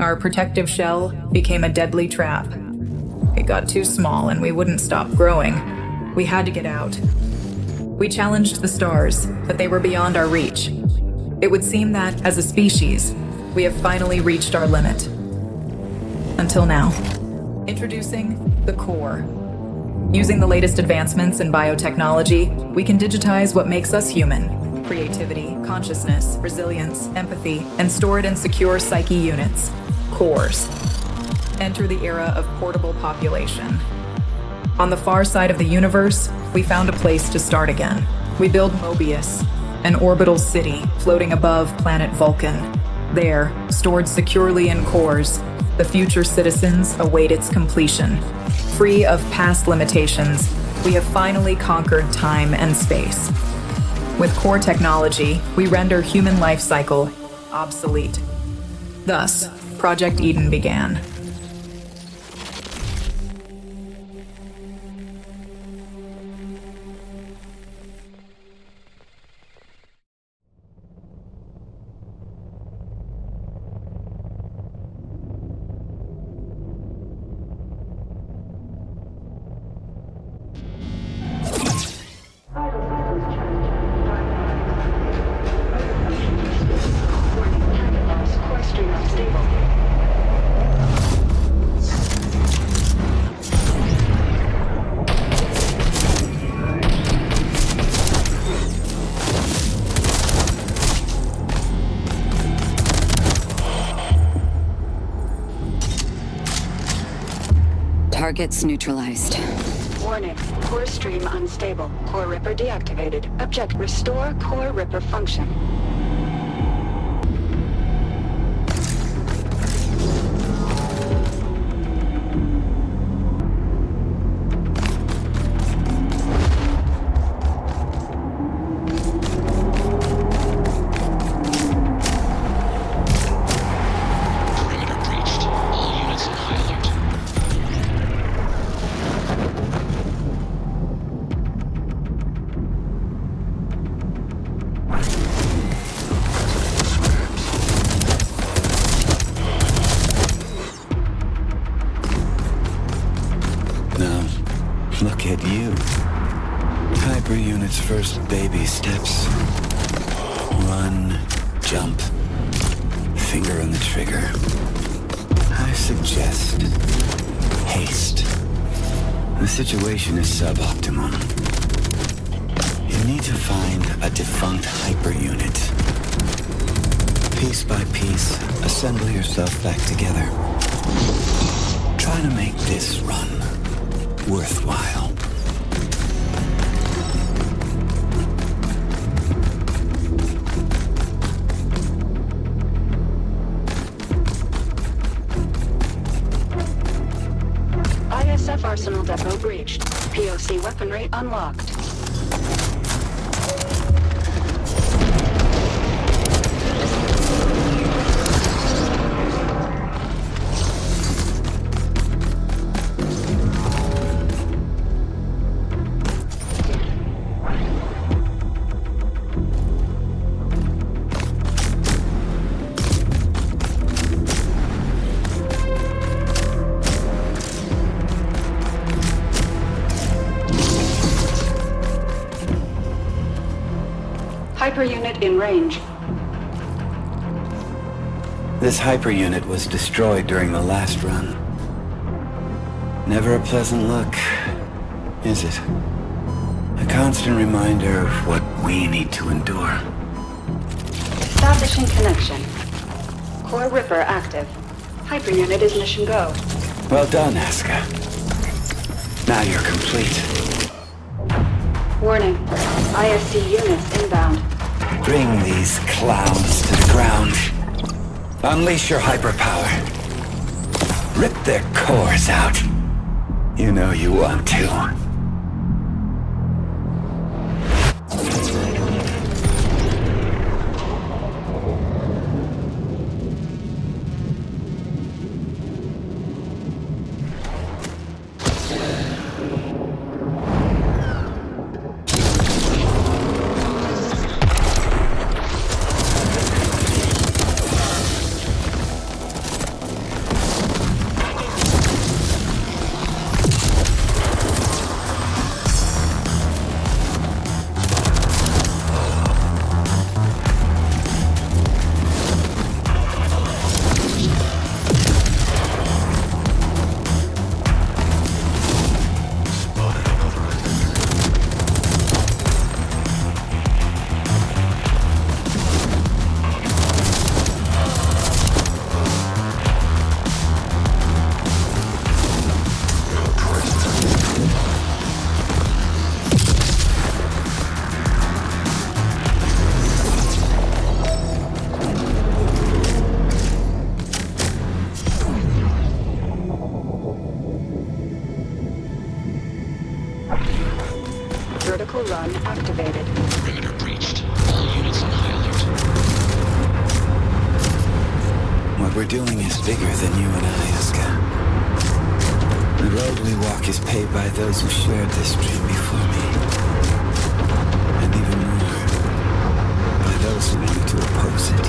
Our protective shell became a deadly trap. It got too small and we wouldn't stop growing. We had to get out. We challenged the stars, but they were beyond our reach. It would seem that, as a species, we have finally reached our limit. Until now. Introducing the core. Using the latest advancements in biotechnology, we can digitize what makes us human. Creativity, consciousness, resilience, empathy, and store it in secure psyche units. Cores. Enter the era of portable population. On the far side of the universe, we found a place to start again. We build Mobius, an orbital city floating above planet Vulcan. There, stored securely in cores, the future citizens await its completion. Free of past limitations, we have finally conquered time and space. With core technology, we render human life cycle obsolete. Thus, Project Eden began. Targets neutralized. Warning. Core stream unstable. Core Ripper deactivated. Object restore Core Ripper function. Look at you. Hyper Unit's first baby steps. Run, jump, finger on the trigger. I suggest haste. The situation is suboptimal. You need to find a defunct Hyper Unit. Piece by piece, assemble yourself back together. Try to make this run worthwhile. ISF Arsenal Depot breached. POC weaponry unlocked. Hyper Unit in range. This Hyper Unit was destroyed during the last run. Never a pleasant look, is it? A constant reminder of what we need to endure. Establishing connection. Core Ripper active. Hyper Unit is mission go. Well done, Aska. Now you're complete. Warning. ISC units inbound. Bring these clowns to the ground. Unleash your hyperpower. Rip their cores out. You know you want to. run activated. Perimeter breached. All units on high alert. What we're doing is bigger than you and I, Asuka. The road we walk is paved by those who shared this dream before me. And even more, by those who wanted to oppose it.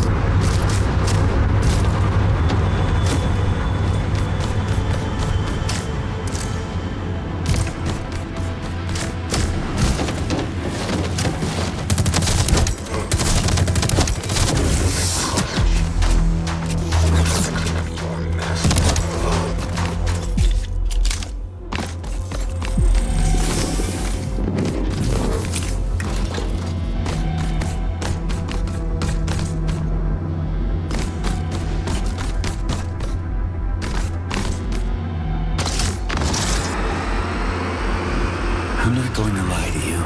I'm not going to lie to you.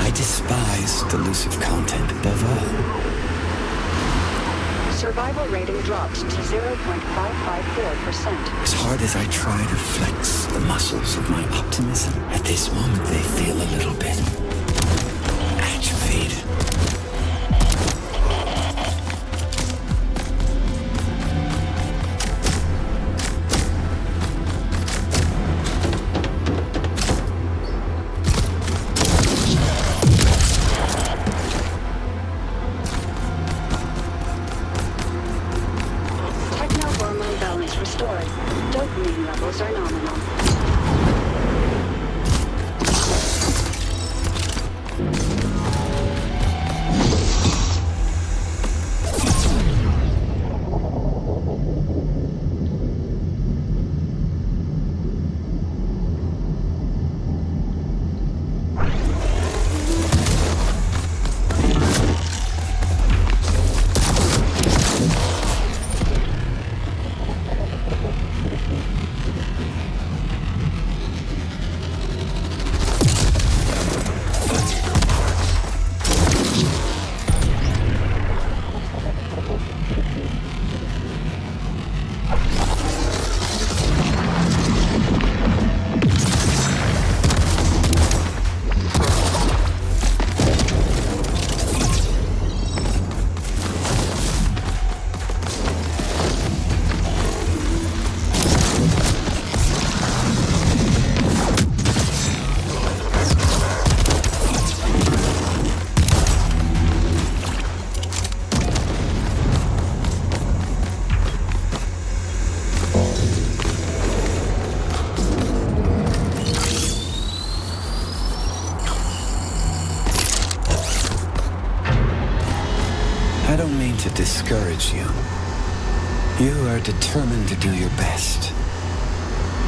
I despise delusive content above all. Survival rating dropped to 0.554%. As hard as I try to flex the muscles of my optimism, at this moment they feel a little bit atrophied. Techno-hormone balance restored. Dopamine levels are nominal. I don't mean to discourage you. You are determined to do your best.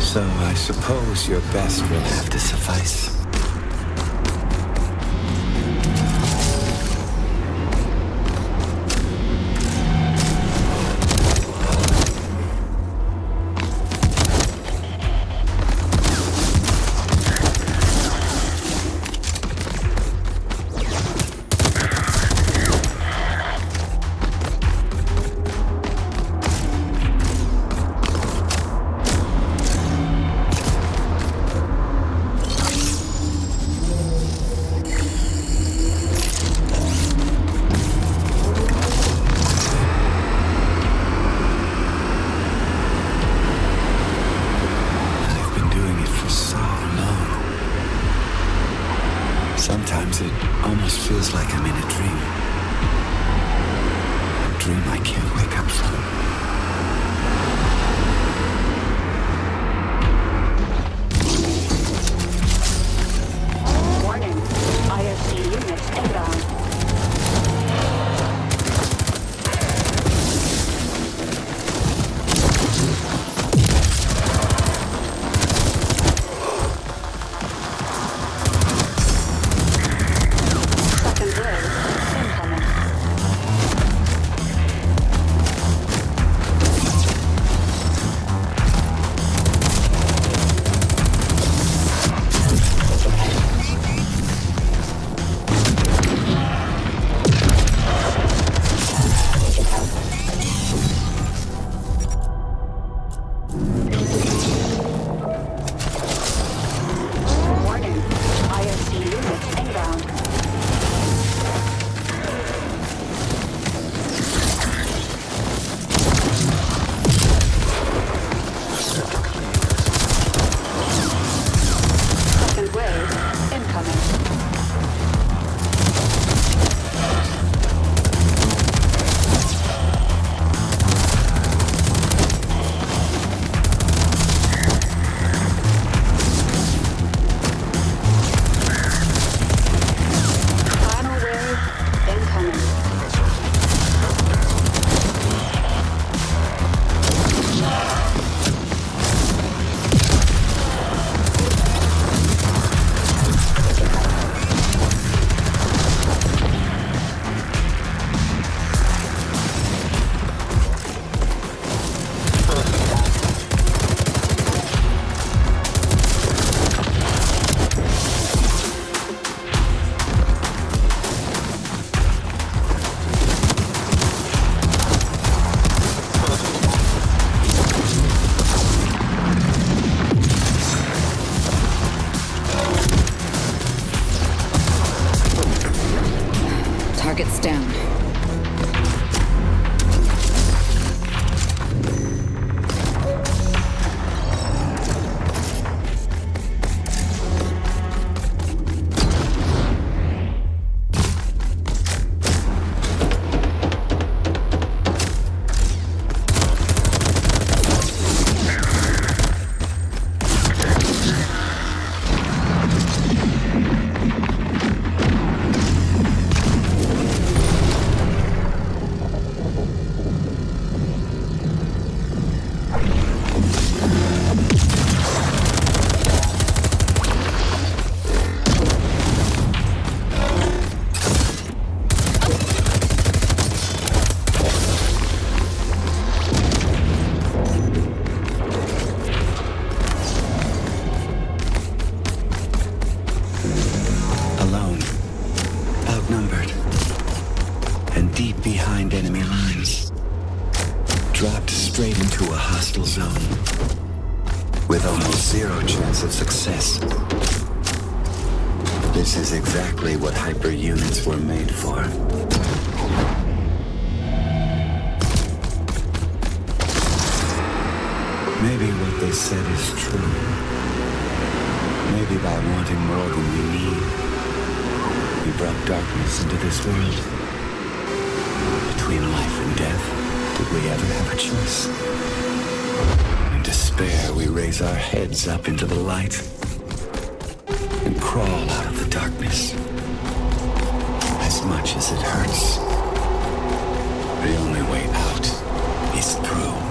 So I suppose your best will have to suffice. Sometimes it almost feels like I'm in a dream. A dream I can't wake up from. Warning. ISC units inbound. Second wave incoming. dropped straight into a hostile zone, with almost zero chance of success. This is exactly what hyper units were made for. Maybe what they said is true. Maybe by wanting more than we need, we brought darkness into this world. Between life and death, did we ever have a choice? In despair, we raise our heads up into the light and crawl out of the darkness. As much as it hurts, the only way out is through.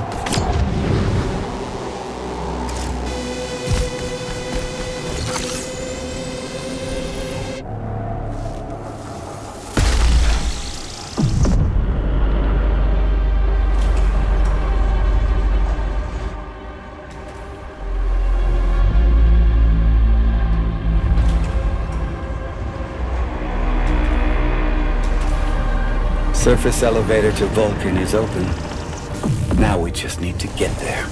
Surface elevator to Vulcan is open. Now we just need to get there.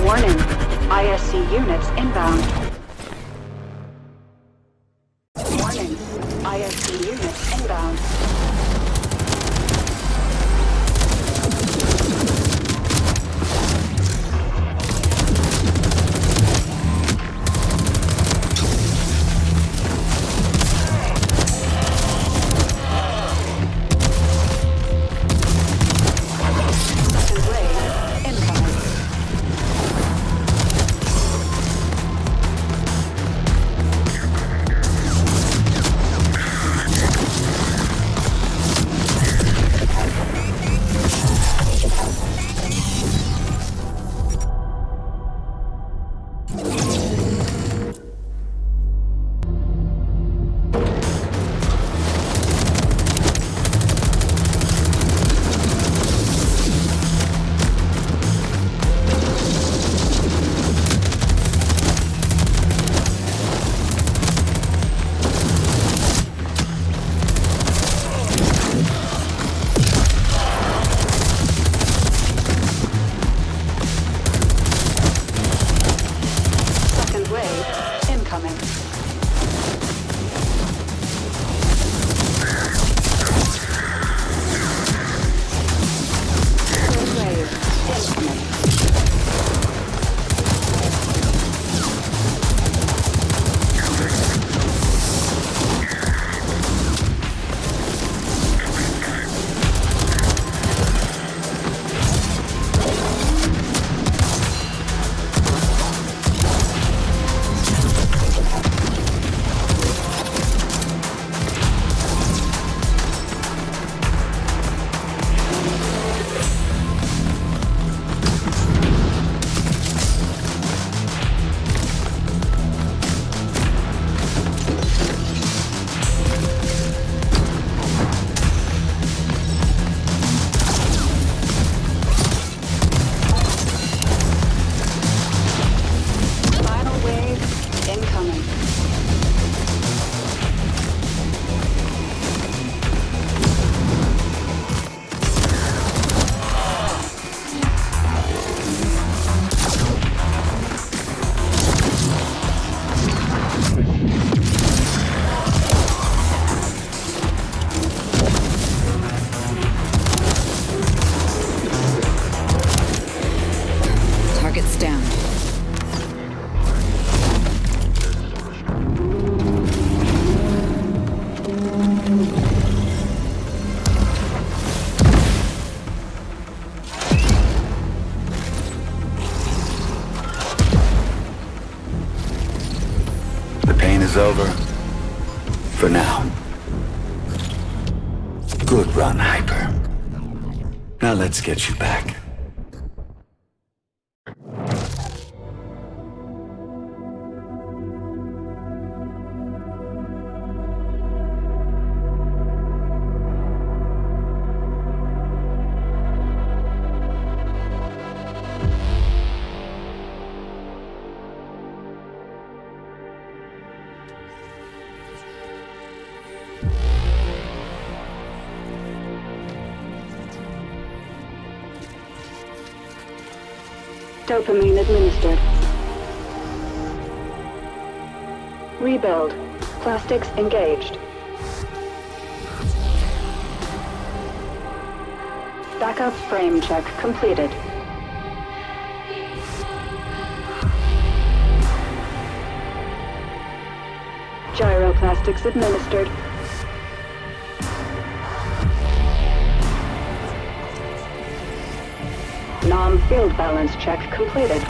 Warning. ISC units inbound. Warning. ISC units inbound. is over. For now. Good run, Hyper. Now let's get you back. Dopamine administered. Rebuild. Plastics engaged. Backup frame check completed. Gyroplastics administered. Nom field balance check completed.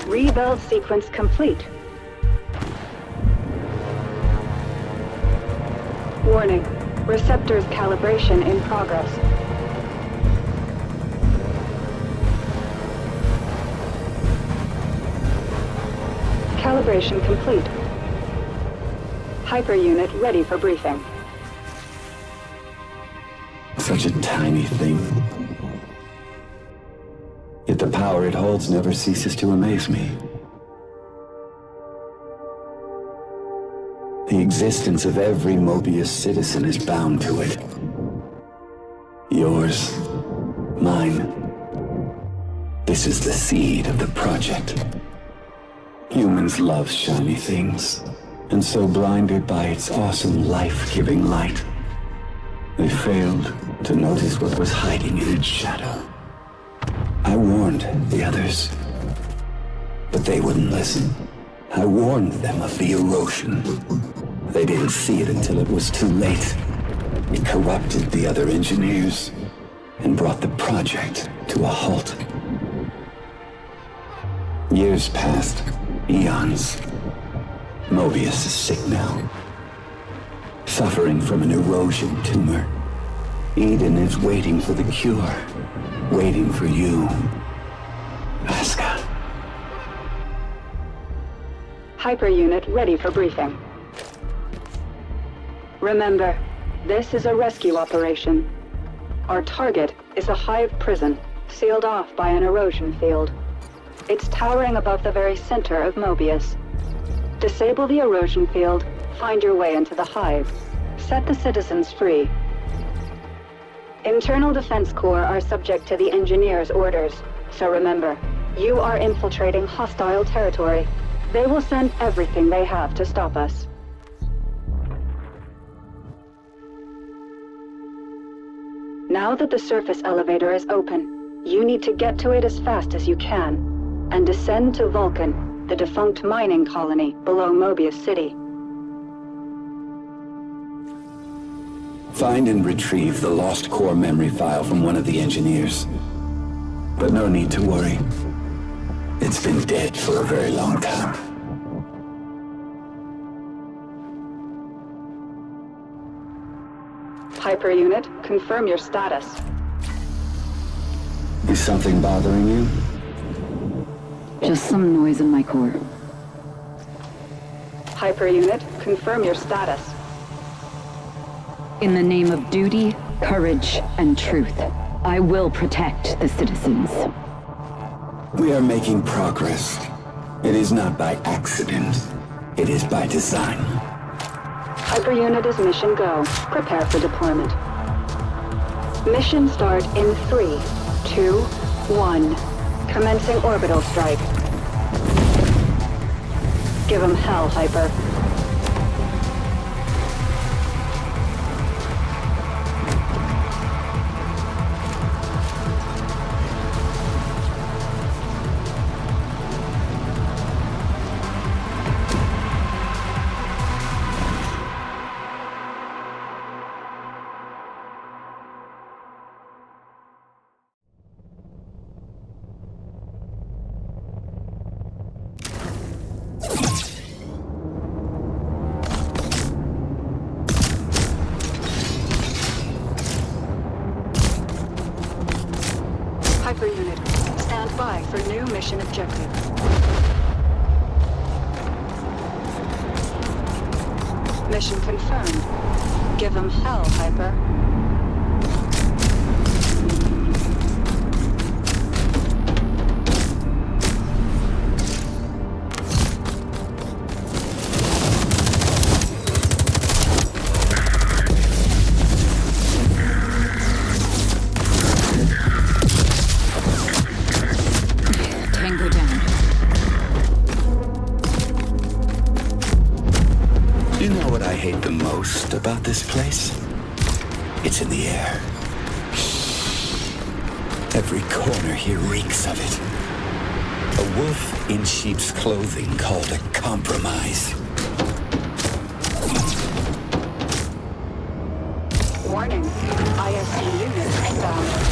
Rebuild sequence complete. Warning. Receptors calibration in progress. Calibration complete. Hyperunit ready for briefing. Such a tiny thing. Yet the power it holds never ceases to amaze me. The existence of every Mobius citizen is bound to it. Yours, mine. This is the seed of the project. Humans love shiny things, and so blinded by its awesome life-giving light, they failed to notice what was hiding in its shadow. I warned the others, but they wouldn't listen. I warned them of the erosion. They didn't see it until it was too late. It corrupted the other engineers and brought the project to a halt. Years passed, eons. Mobius is sick now, suffering from an erosion tumor. Eden is waiting for the cure, waiting for you, Aska. Hyperunit ready for briefing. Remember, this is a rescue operation. Our target is a hive prison, sealed off by an erosion field. It's towering above the very center of Mobius. Disable the erosion field, find your way into the hive. Set the citizens free. Internal Defense Corps are subject to the engineers' orders, so remember, you are infiltrating hostile territory. They will send everything they have to stop us. Now that the surface elevator is open, you need to get to it as fast as you can, and descend to Vulcan, the defunct mining colony below Mobius City. Find and retrieve the lost core memory file from one of the engineers. But no need to worry. It's been dead for a very long time. Hyperunit, confirm your status. Is something bothering you? Just some noise in my core. Hyperunit, confirm your status. In the name of duty, courage, and truth, I will protect the citizens. We are making progress. It is not by accident. It is by design. Hyperunit is mission go. Prepare for deployment. Mission start in 3, 2, 1. Commencing orbital strike. Give 'em hell, Hyper. Hyperunit, stand by for new mission objective. Mission confirmed. Give him hell, Hyper. Tango down. You know what I hate the most about this place? It's in the air. Every corner here reeks of it. A wolf in sheep's clothing called a compromise. Warning. ISC unit inbound.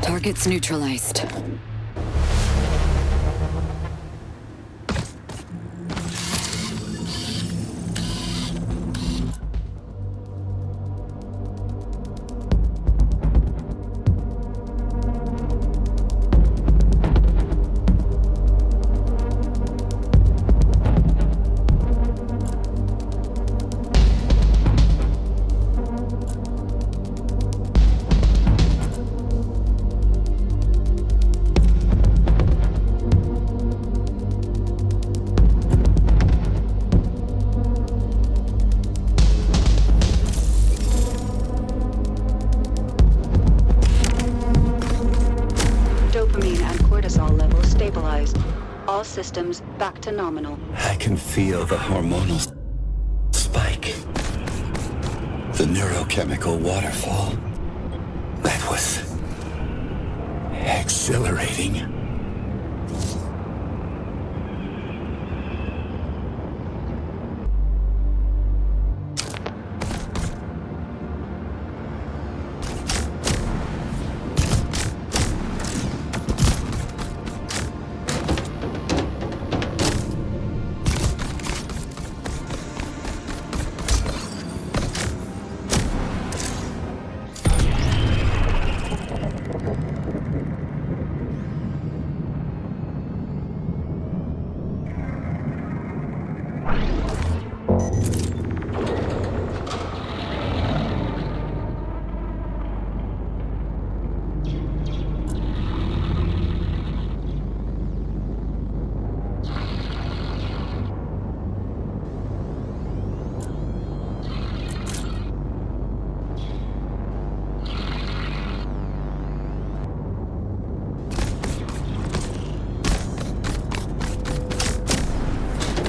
Target's neutralized. All systems back to nominal. I can feel the hormonal spike. The neurochemical waterfall. That was exhilarating.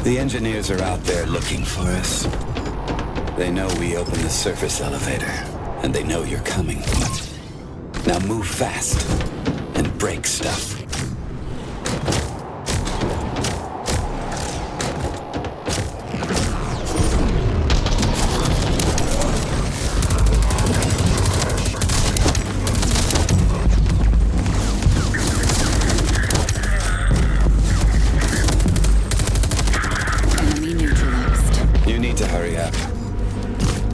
The engineers are out there looking for us. They know we opened the surface elevator, and they know you're coming. Now move fast and break like stuff. Enemy neutralized. You need to hurry up.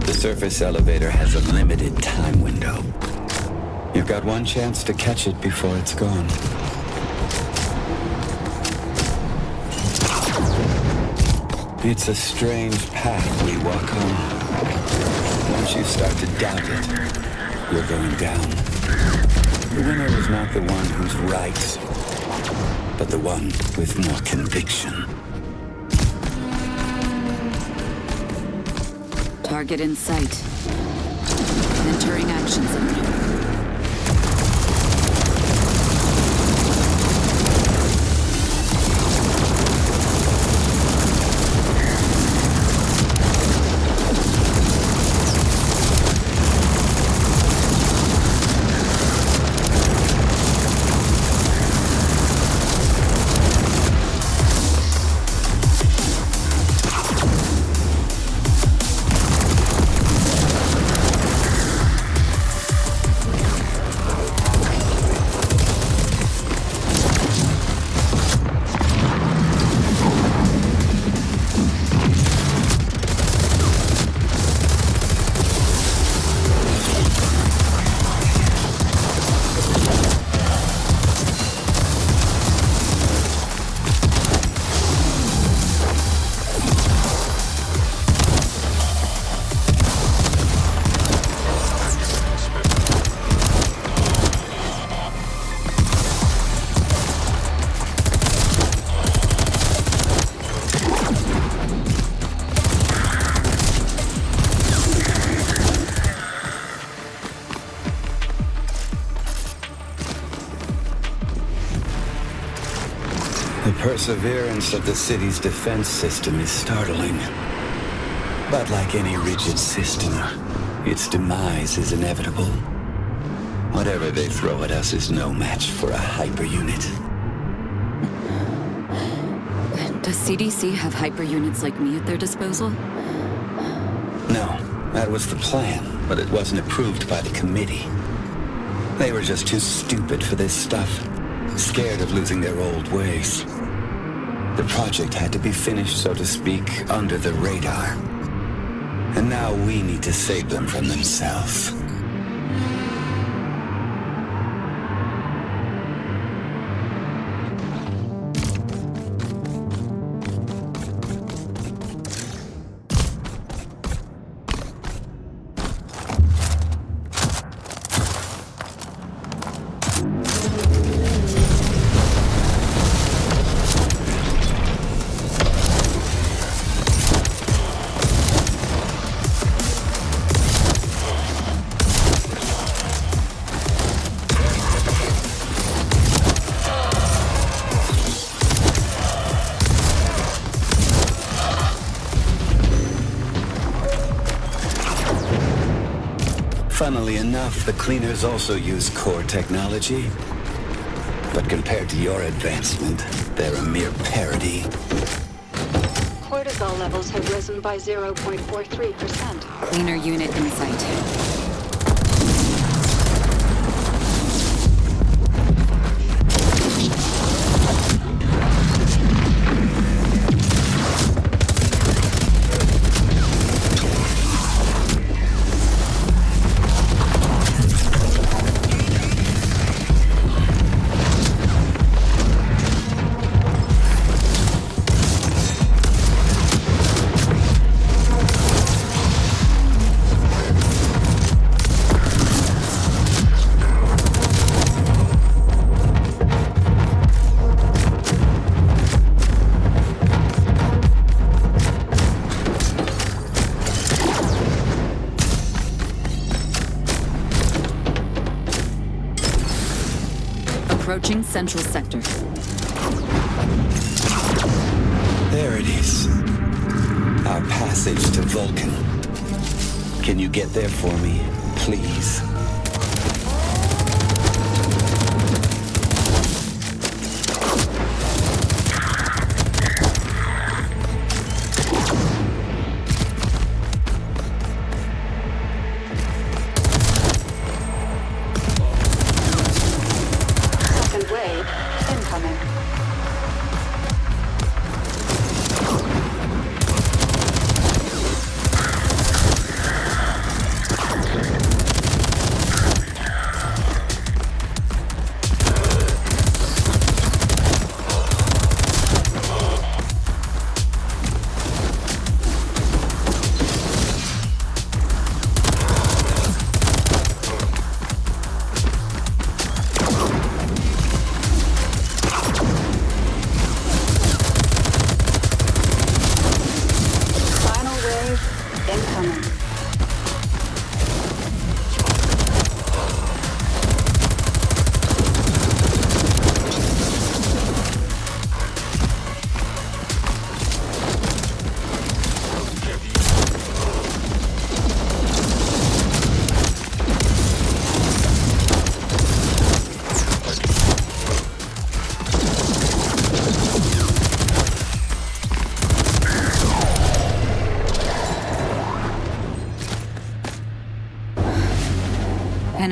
The surface elevator has a limited time window. You've got one chance to catch it before it's gone. It's a strange path we walk on. Once you start to doubt it, you're going down. The winner is not the one who's right, but the one with more conviction. Target in sight. Entering action zone. The perseverance of the city's defense system is startling. But like any rigid system, its demise is inevitable. Whatever they throw at us is no match for a hyper unit. Does CDC have hyper units like me at their disposal? No, that was the plan, but it wasn't approved by the committee. They were just too stupid for this stuff, scared of losing their old ways. The project had to be finished, so to speak, under the radar. And now we need to save them from themselves. Funnily enough, the cleaners also use core technology. But compared to your advancement, they're a mere parody. Cortisol levels have risen by 0.43%. Cleaner unit in sight. Approaching central sector. There it is. Our passage to Vulcan. Can you get there for me, please?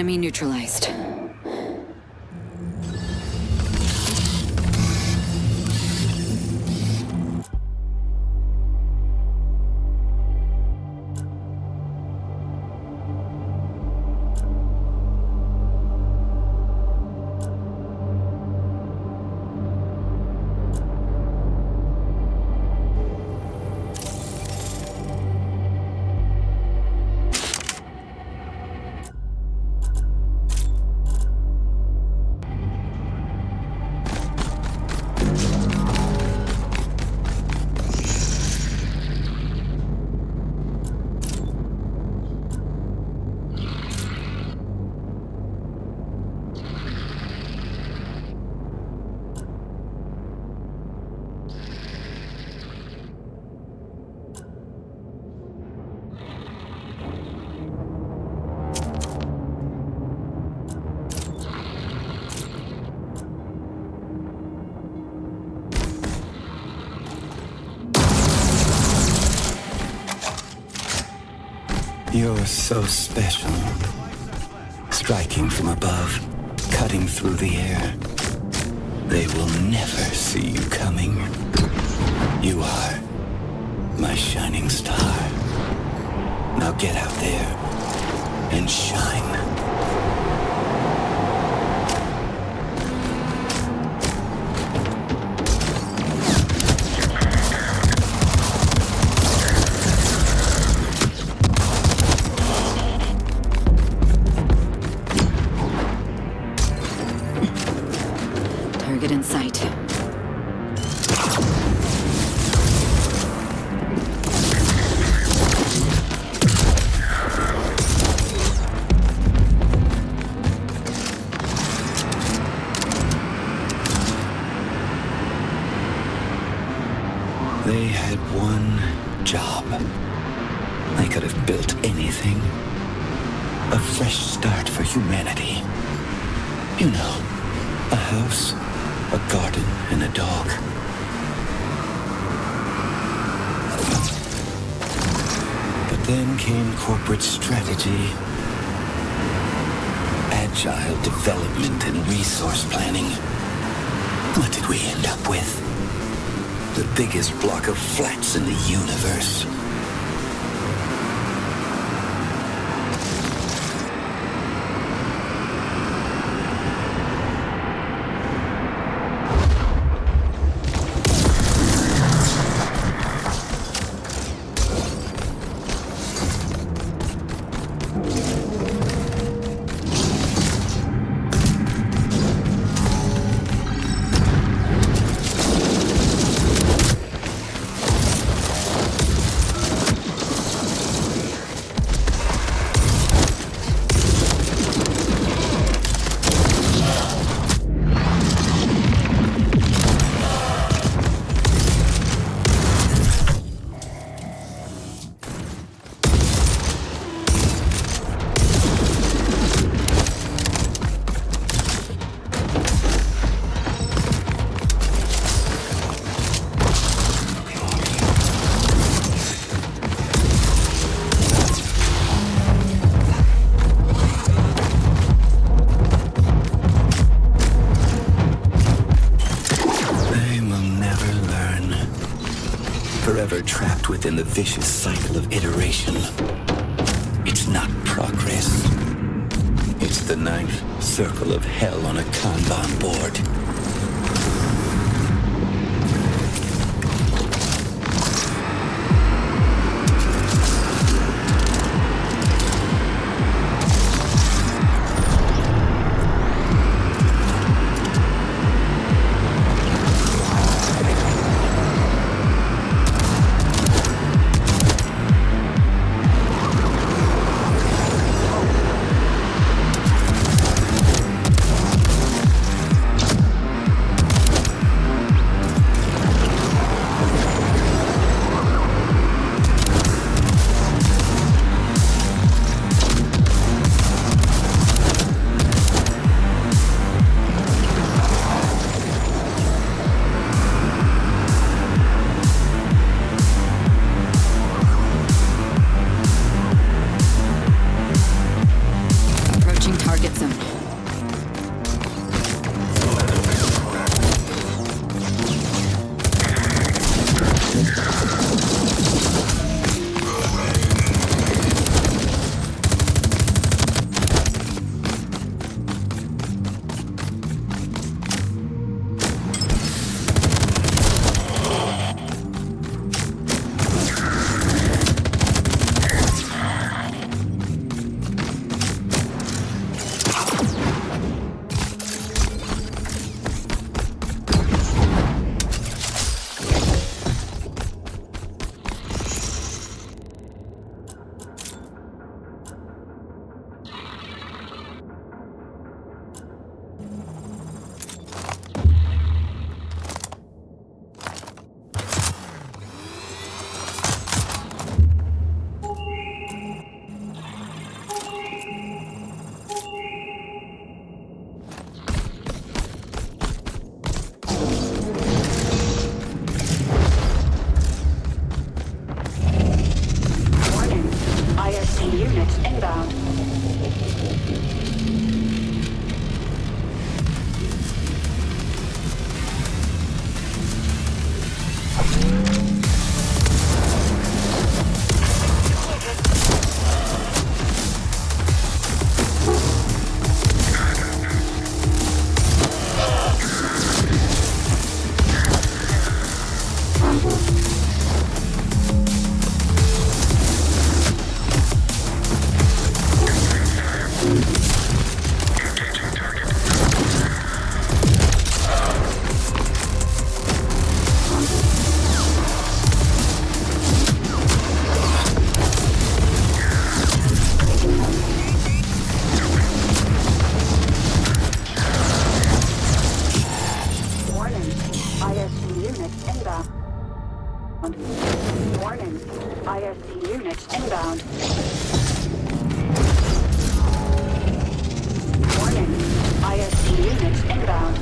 Enemy neutralized. You're so special. Striking from above, cutting through the air. They will never see you coming. You are my shining star. Now get out there and shine. Target in sight. They had one job. They could have built anything. A fresh start for humanity. You know, a house, a garden, and a dog. But then came corporate strategy, agile development, and resource planning. What did we end up with? The biggest block of flats in the universe. Forever trapped within the vicious cycle of iteration. It's not progress. It's the ninth circle of hell on a Kanban board. inbound. Warning, ISD units inbound. Warning, ISD units inbound.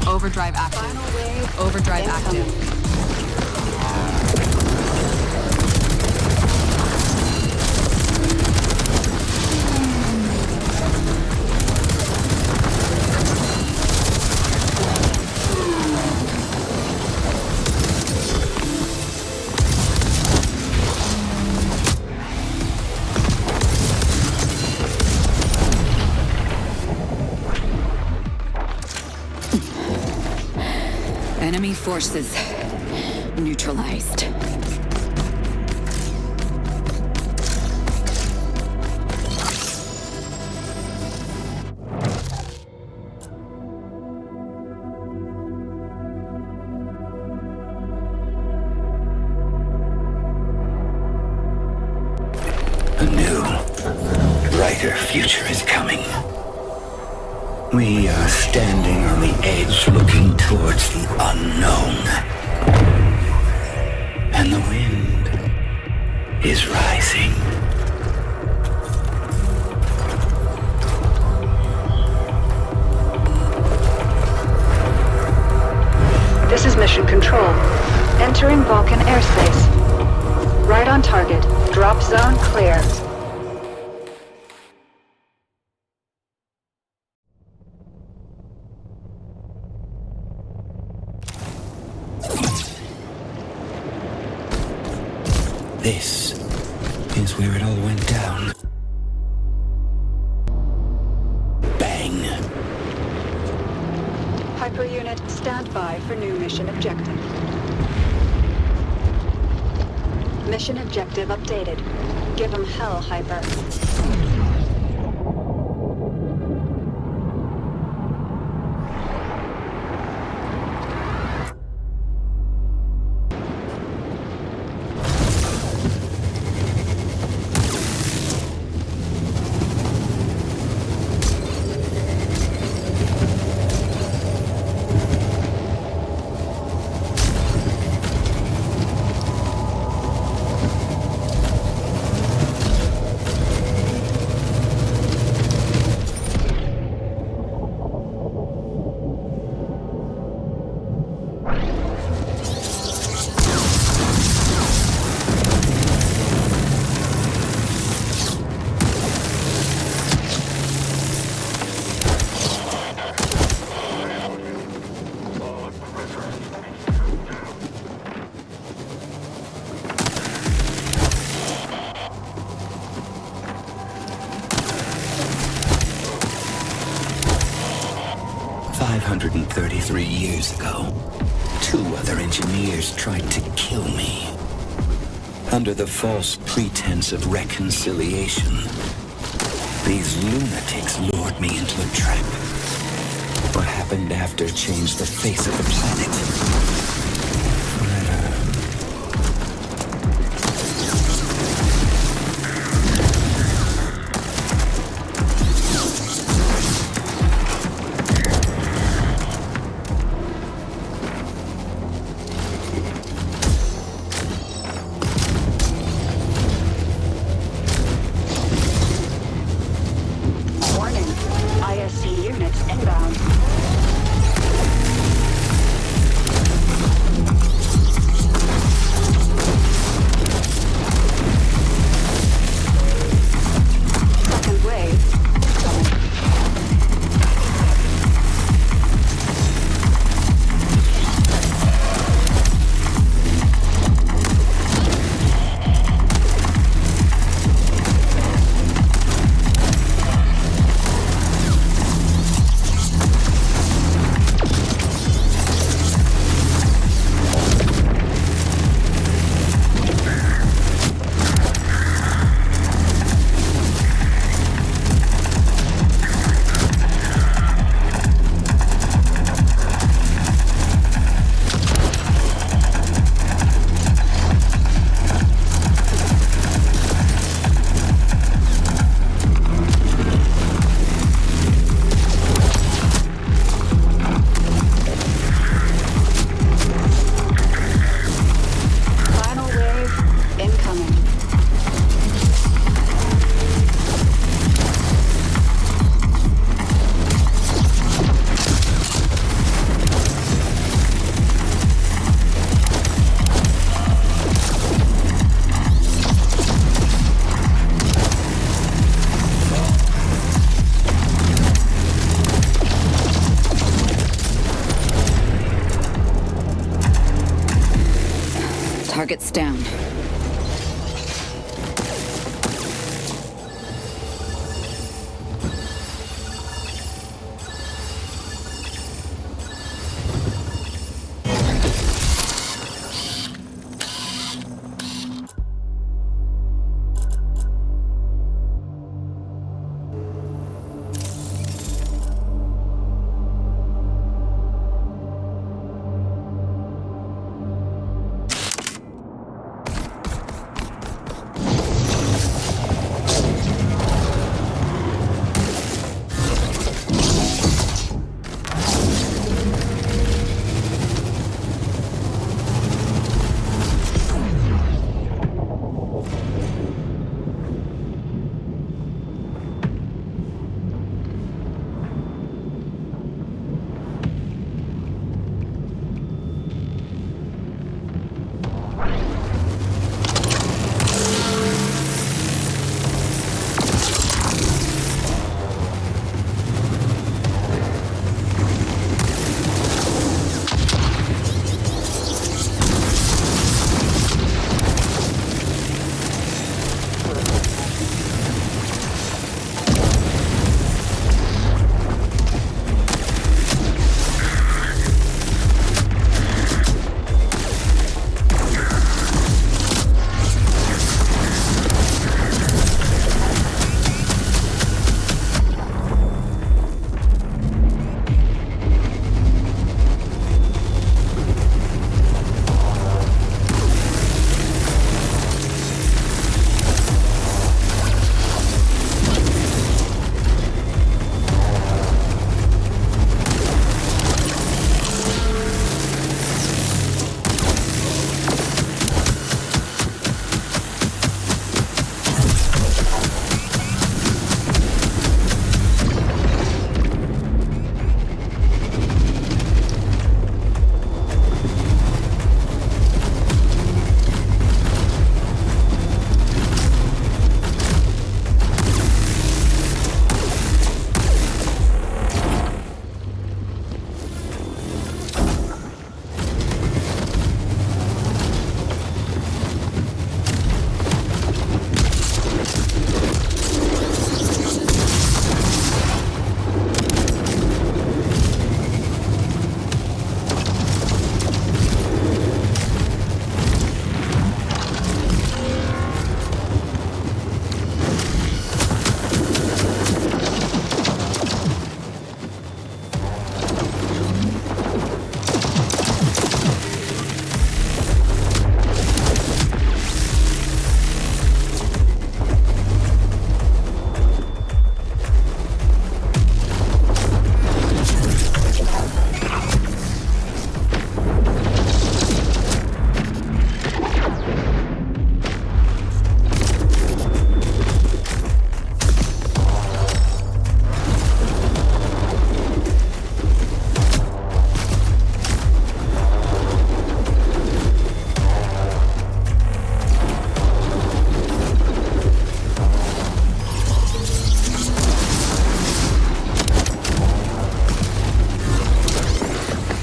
Overdrive active. Overdrive active. Enemy forces neutralized. A new, brighter future is coming. We are standing on the edge looking towards the unknown. And the wind is rising. This is Mission Control. Entering Vulcan airspace. Right on target. Drop zone clear. This is where it all went down. Bang. Hyper unit, stand by for new mission objective. Mission objective updated. Give 'em hell, Hyper. Years ago, 2 other engineers tried to kill me. Under the false pretense of reconciliation, these lunatics lured me into a trap. What happened after changed the face of the planet. Forever. Target's down.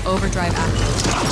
Overdrive active.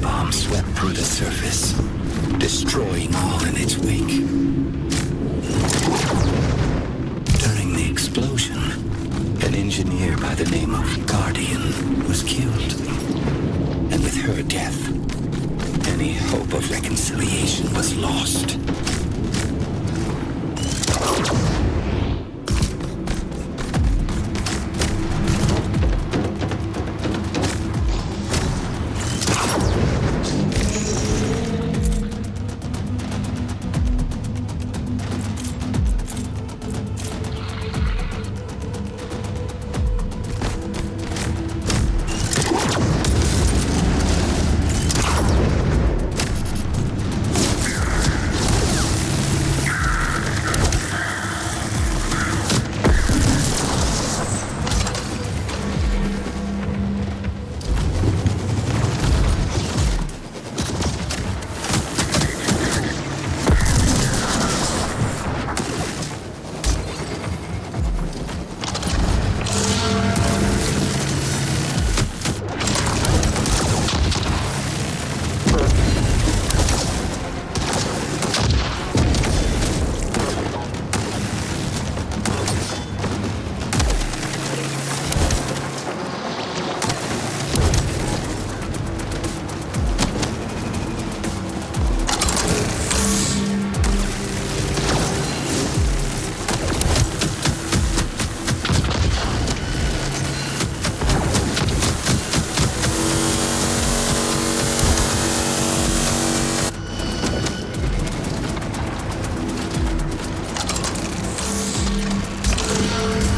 bomb swept through the surface, destroying all in its wake. During the explosion, an engineer by the name of Guardian was killed. And with her death, any hope of reconciliation was lost.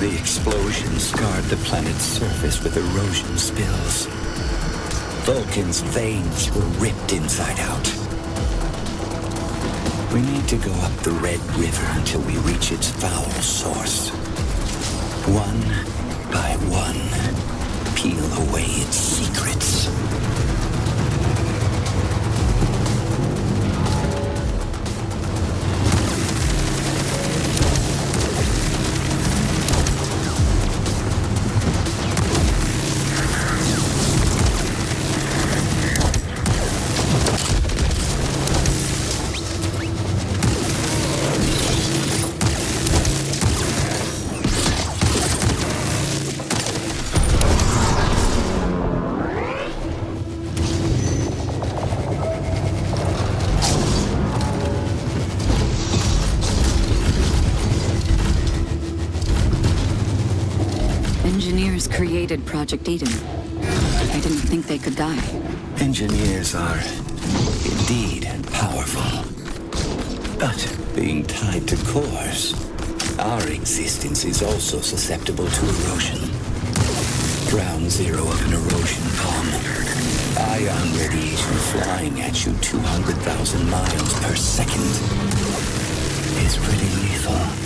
The explosion scarred the planet's surface with erosion spills. Vulcan's veins were ripped inside out. We need to go up the Red River until we reach its foul source. One by one, peel away its secrets. Engineers created Project Eden. I didn't think they could die. Engineers are indeed powerful. But being tied to cores, our existence is also susceptible to erosion. Ground zero of an erosion bomb. Ion radiation flying at you 200,000 miles per second is pretty lethal.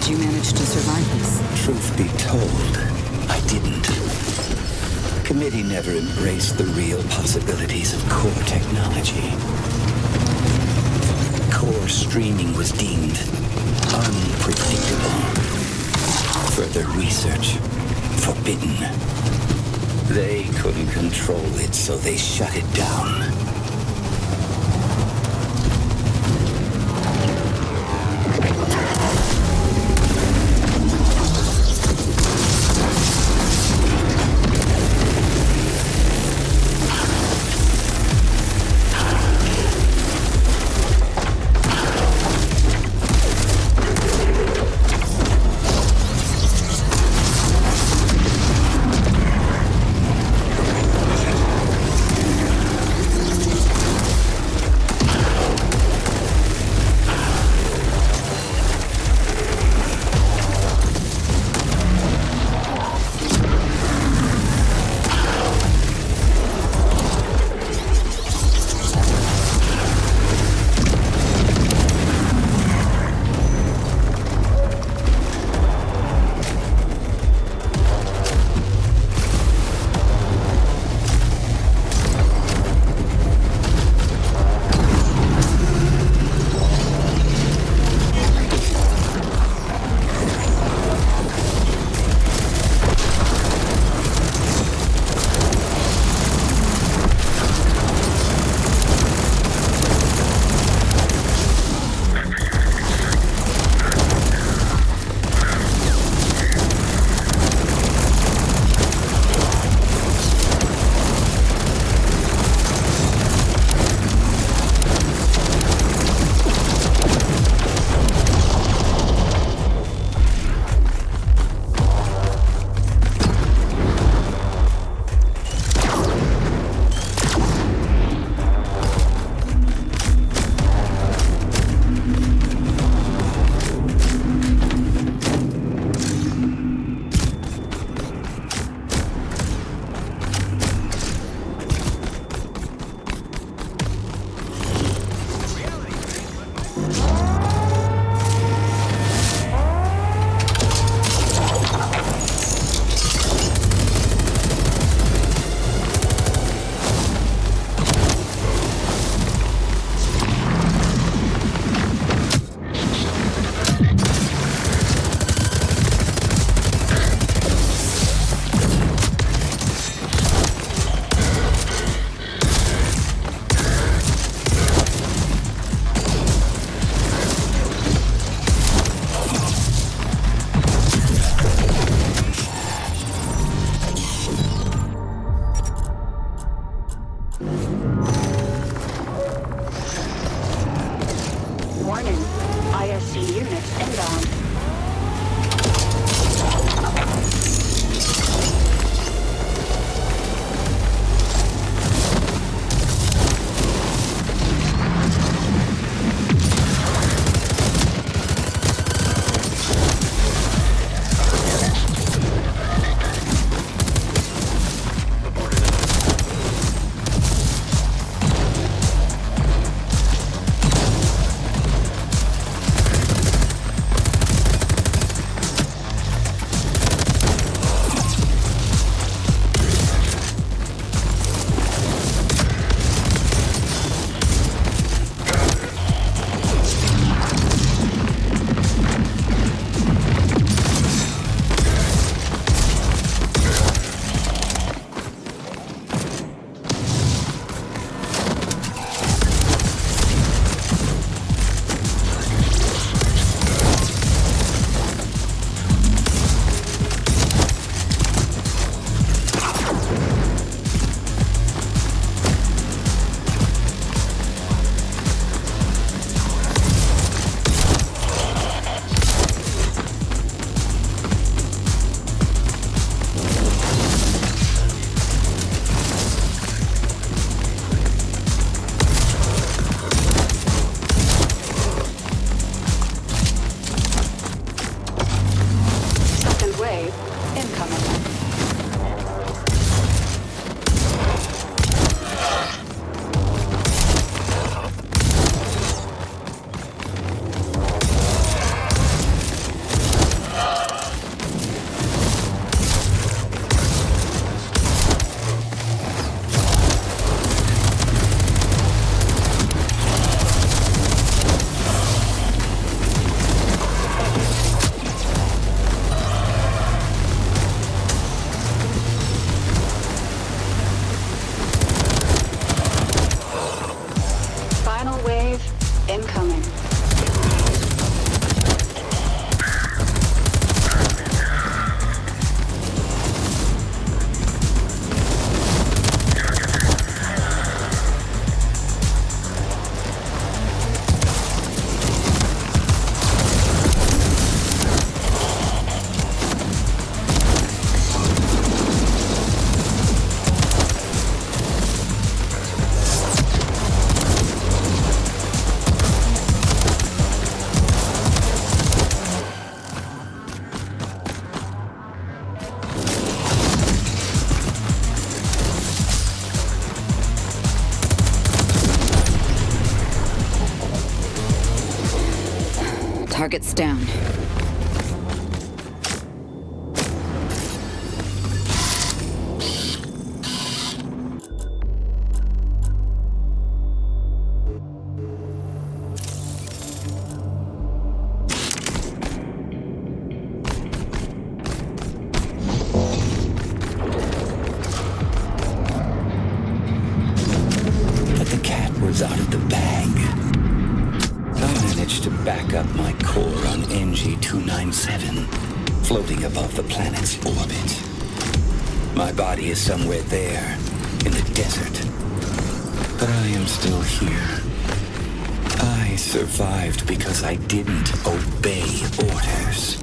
did you manage to survive this? Truth be told, I didn't. The committee never embraced the real possibilities of core technology. Core streaming was deemed unpredictable. Further research forbidden. They couldn't control it, so they shut it down. Target's down. But the cat was out of the bag. I managed to back up my core on NG-297, floating above the planet's orbit. My body is somewhere there, in the desert. But I am still here. I survived because I didn't obey orders.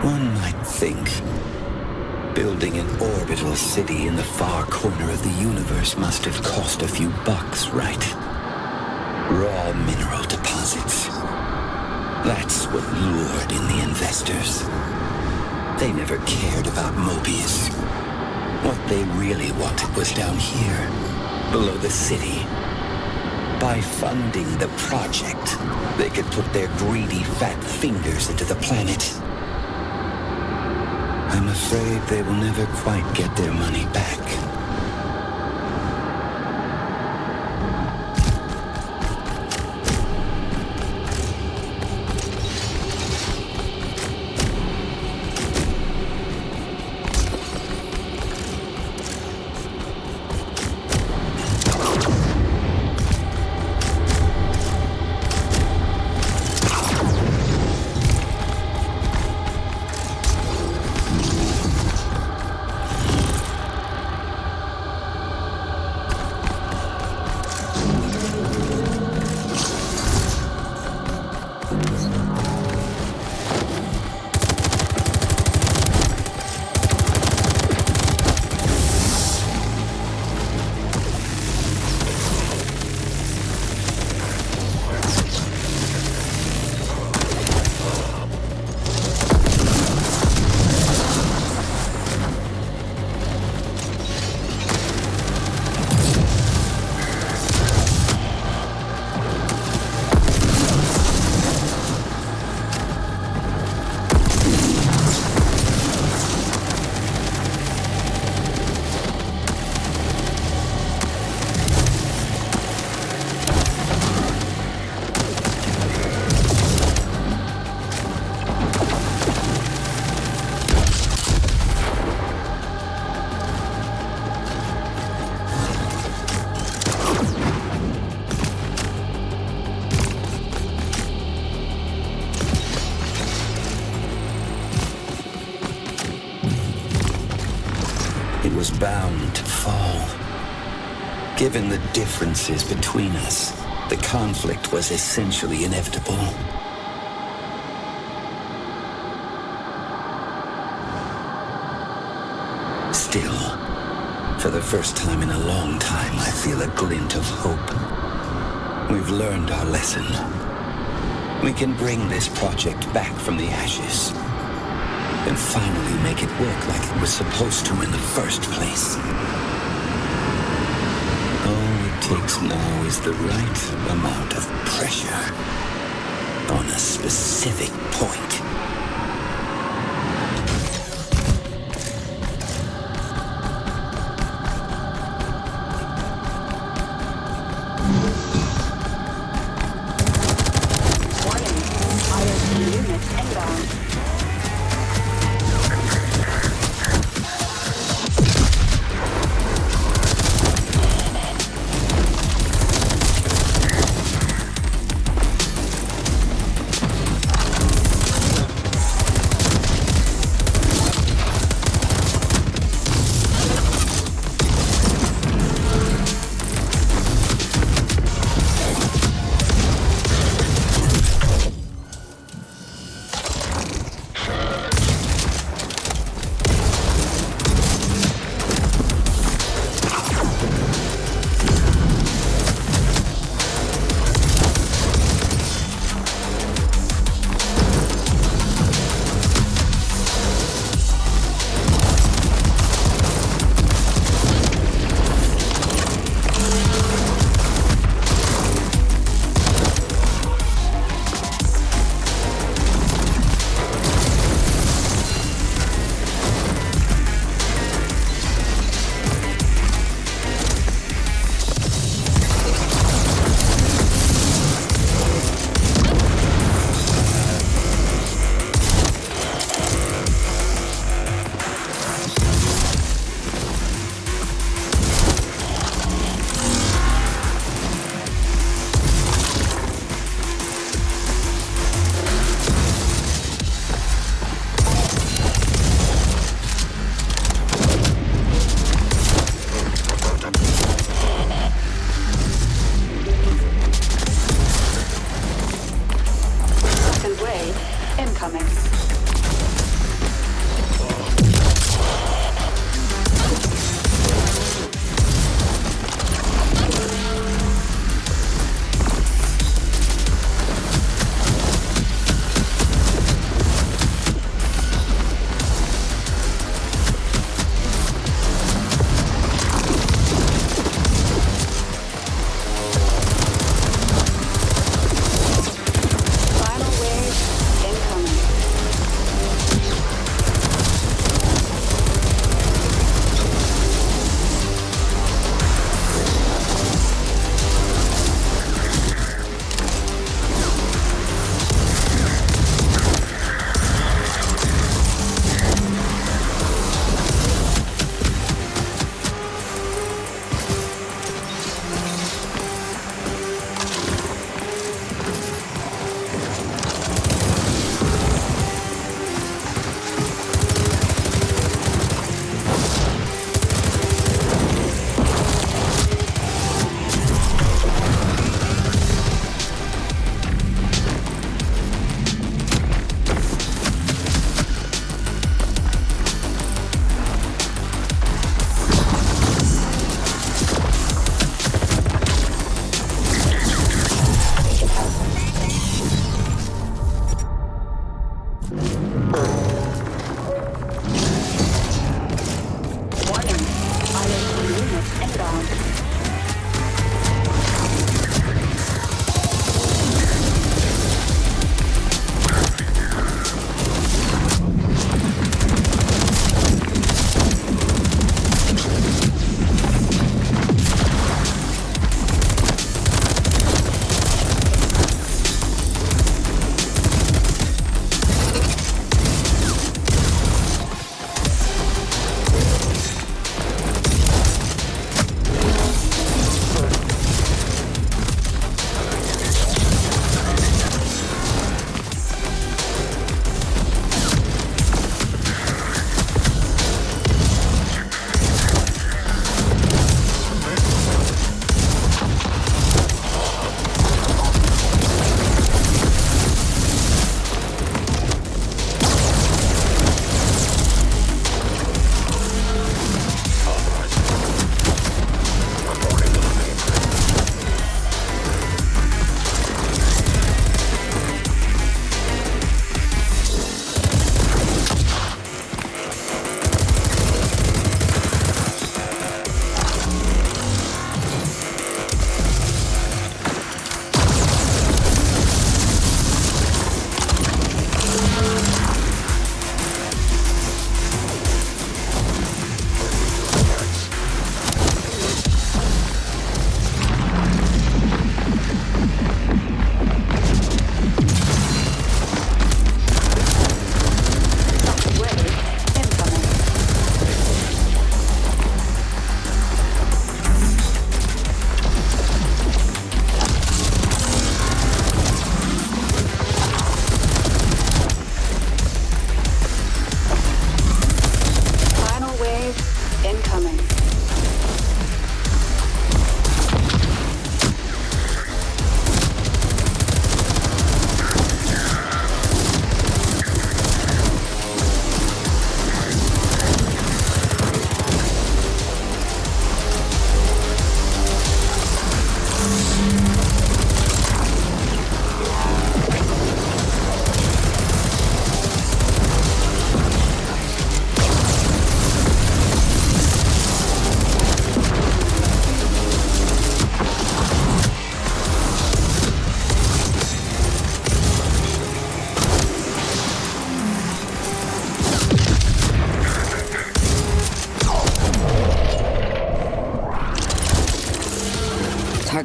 One might think building an orbital city in the far corner of the universe must have cost a few bucks, right? Raw mineral deposits. That's what lured in the investors. They never cared about Mobius. What they really wanted was down here, below the city. By funding the project, they could put their greedy fat fingers into the planet. I'm afraid they will never quite get their money back. was bound to fall. Given the differences between us, the conflict was essentially inevitable. Still, for the first time in a long time, I feel a glint of hope. We've learned our lesson. We can bring this project back from the ashes and finally make it work like it was supposed to in the first place. All it takes now is the right amount of pressure on a specific point.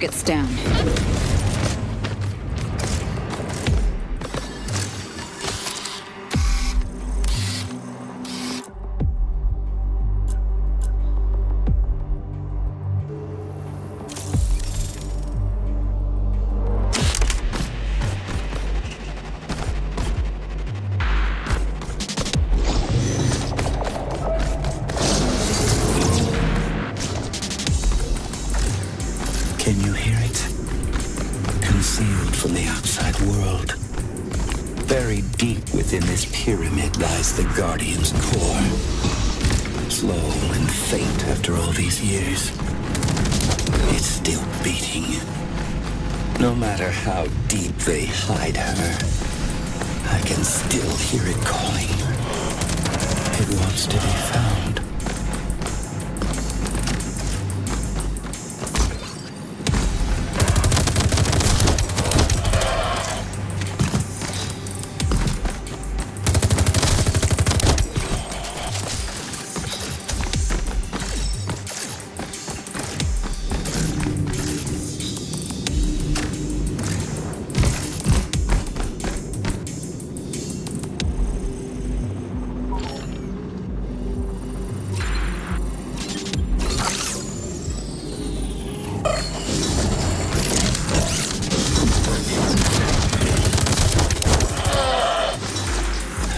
Target's down. Can you hear it? Concealed from the outside world. Buried deep within this pyramid lies the Guardian's core. Slow and faint after all these years. It's still beating. No matter how deep they hide her, I can still hear it calling. It wants to be found.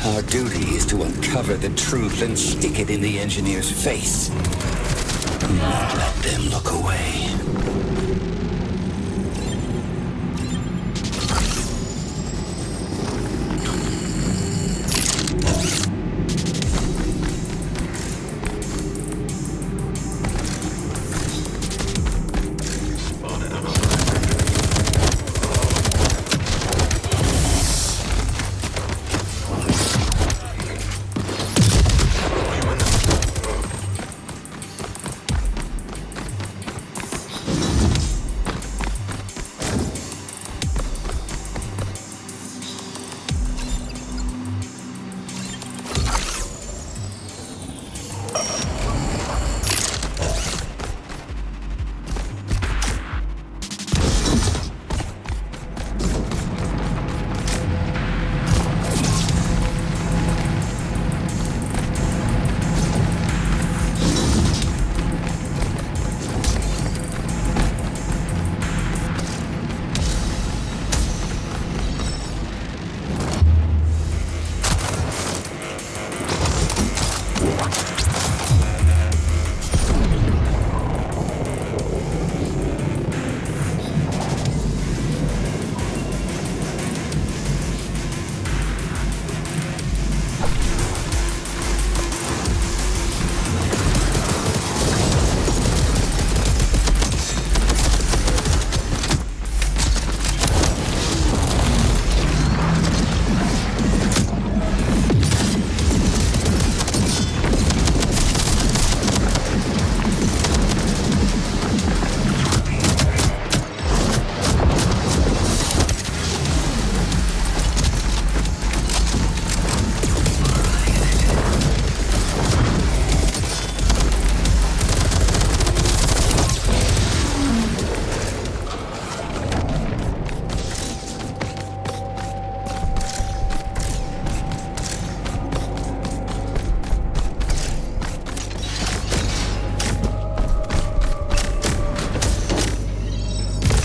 Our duty is to uncover the truth and stick it in the engineer's face. We won't let them look away.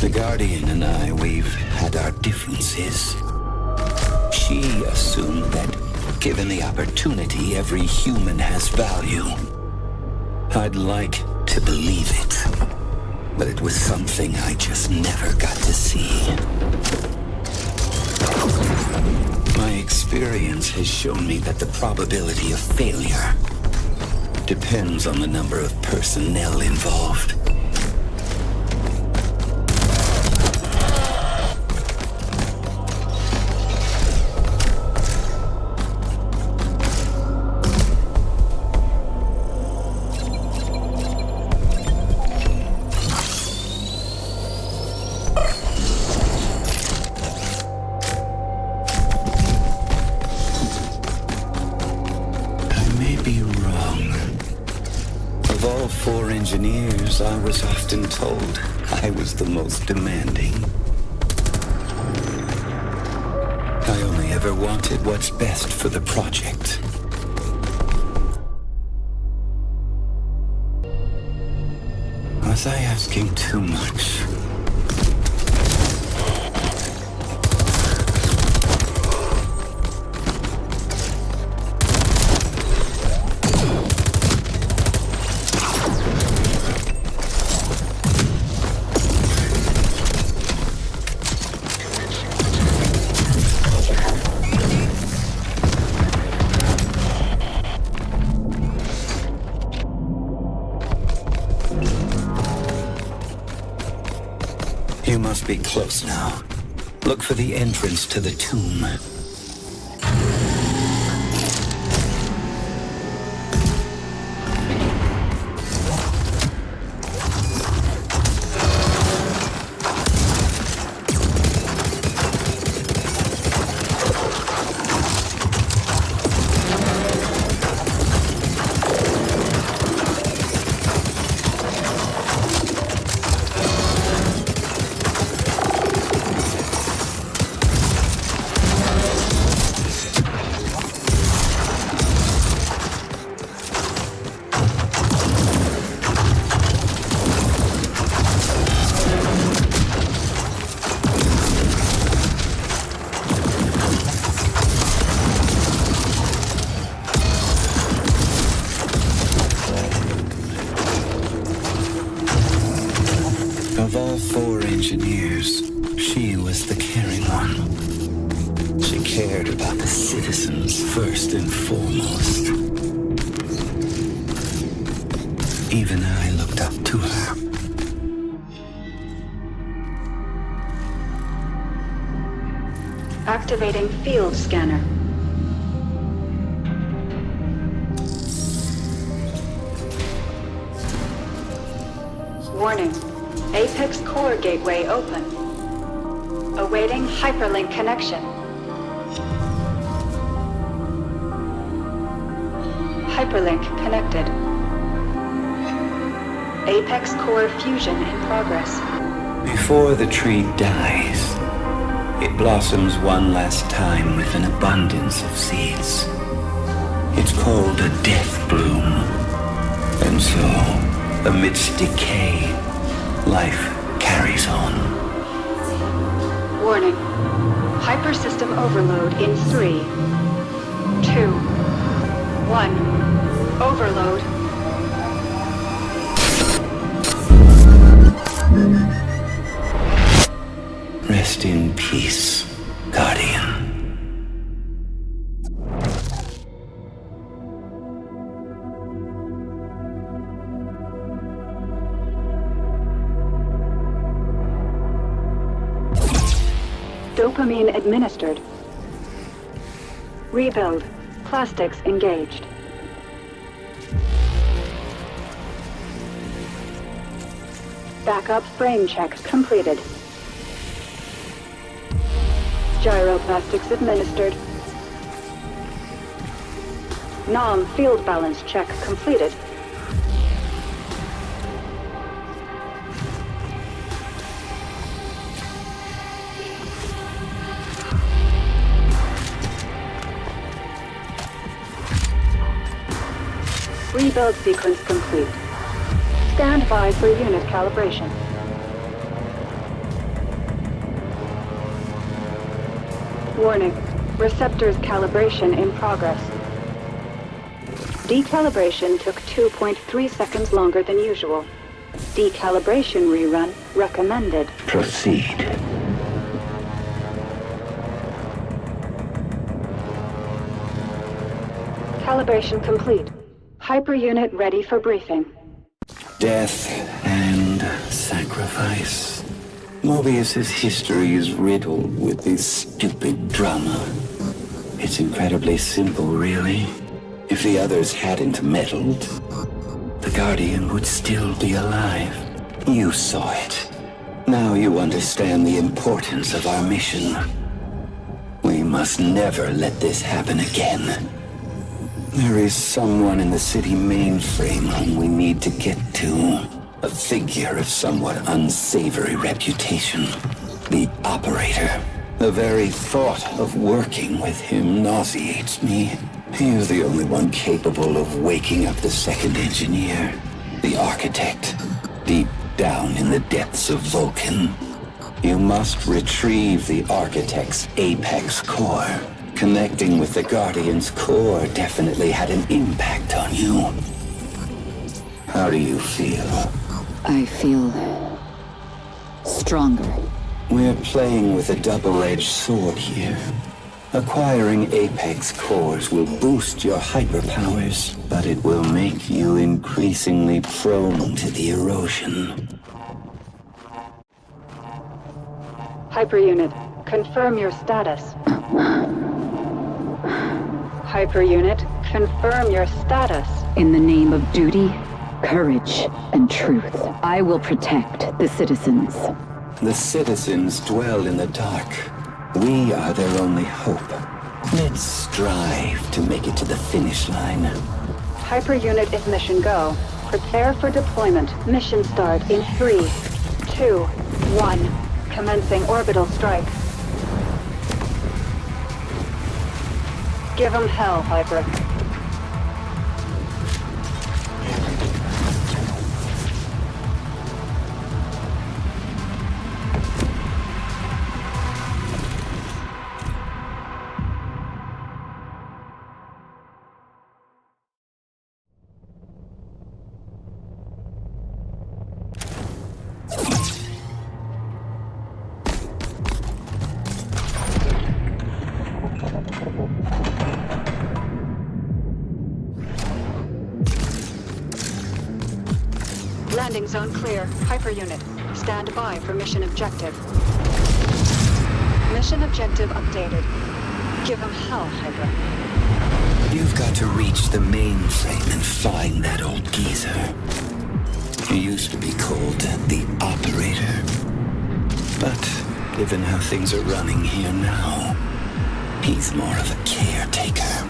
The Guardian and I, we've had our differences. She assumed that, given the opportunity, every human has value. I'd like to believe it, but it was something I just never got to see. My experience has shown me that the probability of failure depends on the number of personnel involved. Of all 4 engineers, I was often told I was the most demanding. I only ever wanted what's best for the project. Was I asking too much? You must be close now. Look for the entrance to the tomb. Of all 4 engineers, she was the caring one. She cared about the citizens first and foremost. Even I looked up to her. Activating field scanner. Warning. Apex core gateway open. Awaiting hyperlink connection. Hyperlink connected. Apex core fusion in progress. Before the tree dies, it blossoms one last time with an abundance of seeds. It's called a death bloom. And so, amidst decay, life carries on. Warning. Hypersystem overload in 3, 2, 1. Overload. Rest in peace, Guardian. Dopamine administered. Rebuild. Plastics engaged. Backup frame check completed. Gyroplastics administered. NOM field balance check completed. Rebuild sequence complete. Stand by for unit calibration. Warning. Receptors calibration in progress. Decalibration took 2.3 seconds longer than usual. Decalibration rerun recommended. Proceed. Calibration complete. Hyper unit ready for briefing. Death and sacrifice. Mobius's history is riddled with this stupid drama. It's incredibly simple, really. If the others hadn't meddled, the Guardian would still be alive. You saw it. Now you understand the importance of our mission. We must never let this happen again. There is someone in the city mainframe whom we need to get to. A figure of somewhat unsavory reputation. The Operator. The very thought of working with him nauseates me. He is the only one capable of waking up the second engineer. The Architect. Deep down in the depths of Vulcan. You must retrieve the Architect's apex core. Connecting with the Guardian's core definitely had an impact on you. How do you feel? I feel stronger. We're playing with a double-edged sword here. Acquiring apex cores will boost your hyperpowers, but it will make you increasingly prone to the erosion. Hyperunit, confirm your status. Hyperunit, confirm your status. In the name of duty, courage, and truth, I will protect the citizens. The citizens dwell in the dark. We are their only hope. Let's strive to make it to the finish line. Hyperunit is mission go. Prepare for deployment. Mission start in 3, 2, 1. Commencing orbital strike. Give 'em hell, Hyper. Landing zone clear. Hyperunit, stand by for mission objective. Mission objective updated. Give 'em hell, Hyper. You've got to reach the mainframe and find that old geezer. He used to be called the Operator. But given how things are running here now, he's more of a caretaker.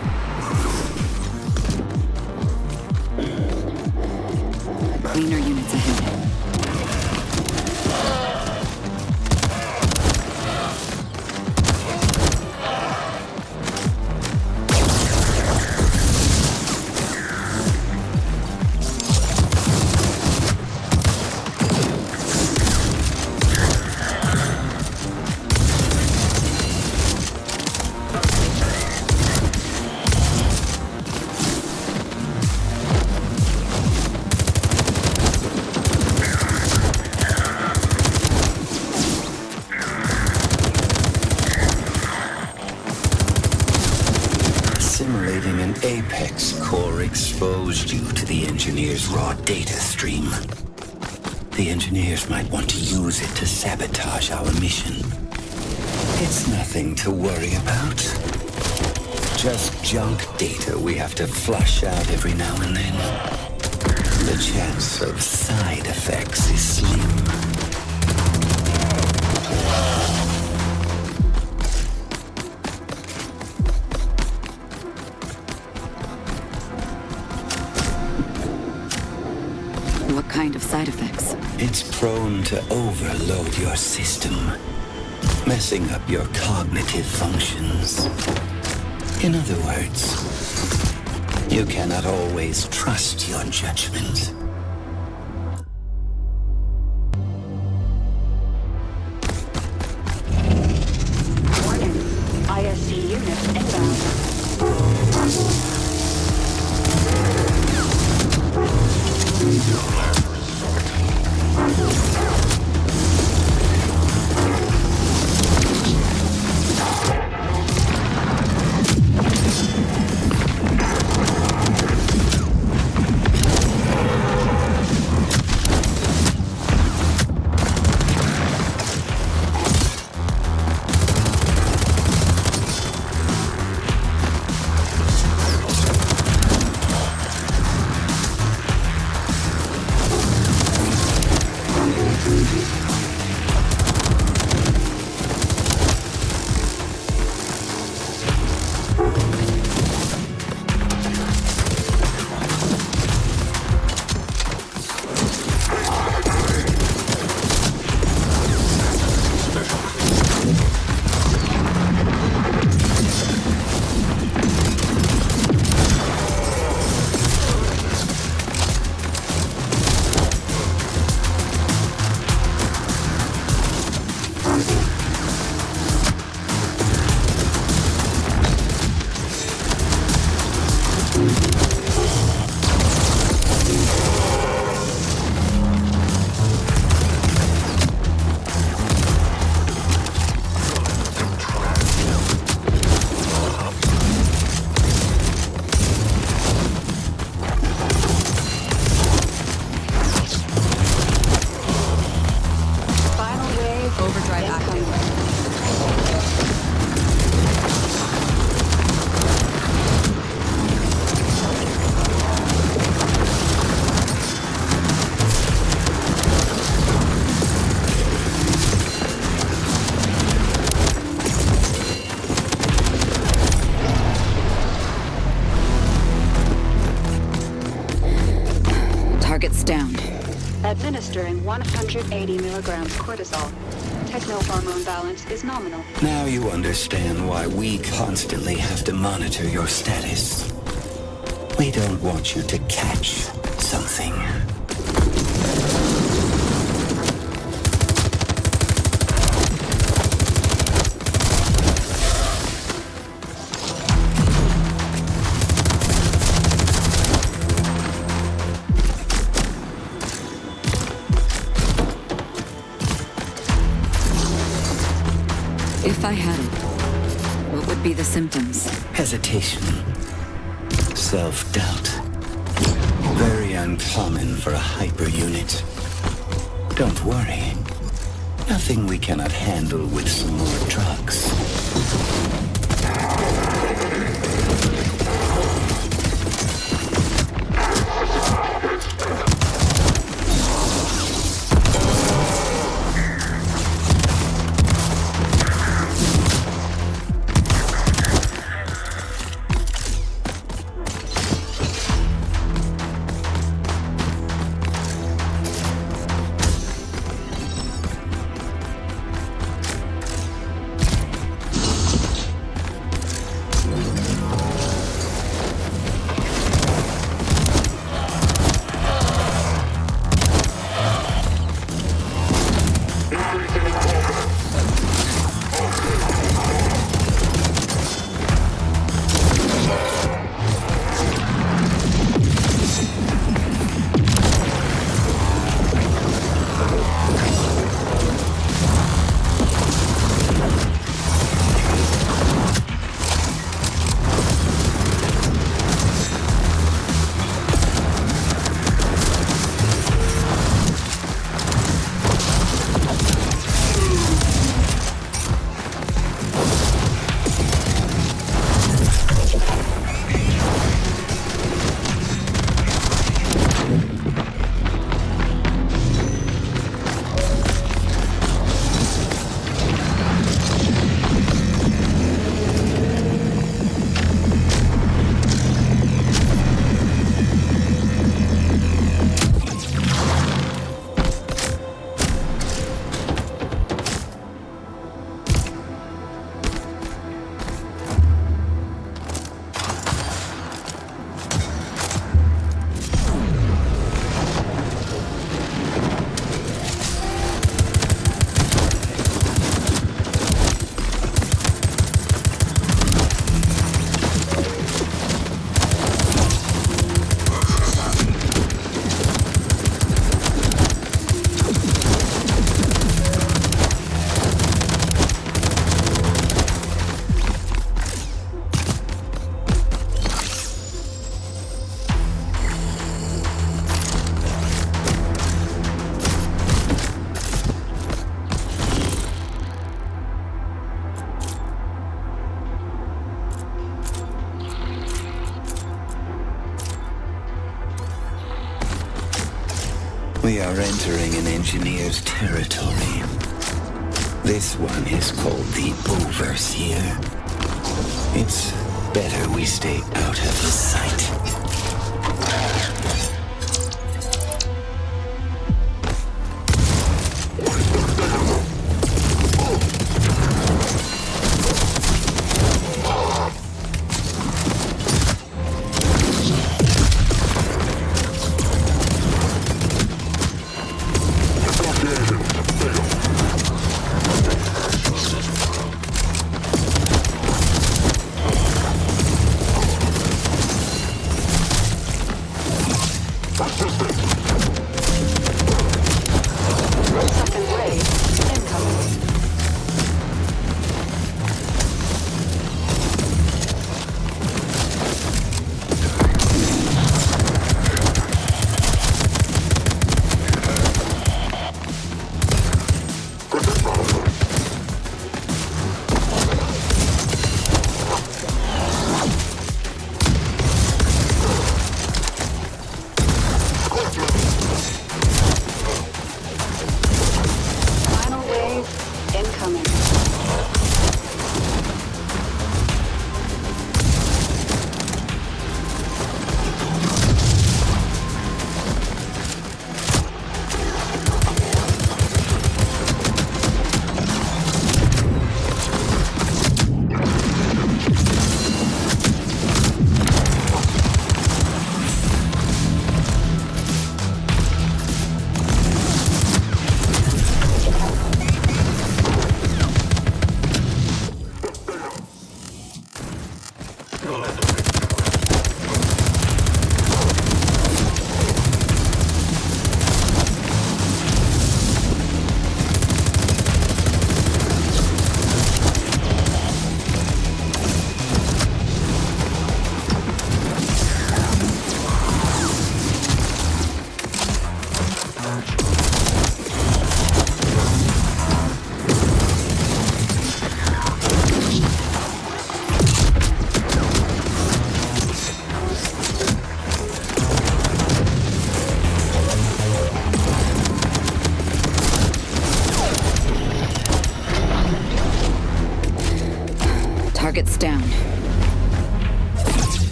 Cleaner units ahead. Assimilating an Apex core exposed you to the Engineer's raw data stream. The Engineers might want to use it to sabotage our mission. It's nothing to worry about. Just junk data we have to flush out every now and then. The chance of side effects is slim. What kind of side effects? It's prone to overload your system, messing up your cognitive functions. In other words, you cannot always trust your judgment. Warning. ISC unit inbound. Target's down. Administering 180 milligrams cortisol. Techno-hormone balance is nominal. Now you understand why we constantly have to monitor your status. We don't want you to catch something. If I had it, what would be the symptoms? Hesitation. Self-doubt. Very uncommon for a hyper unit. Don't worry. Nothing we cannot handle with some more drugs. We are entering an engineer's territory. This one is called the Overseer. It's better we stay out of his sight.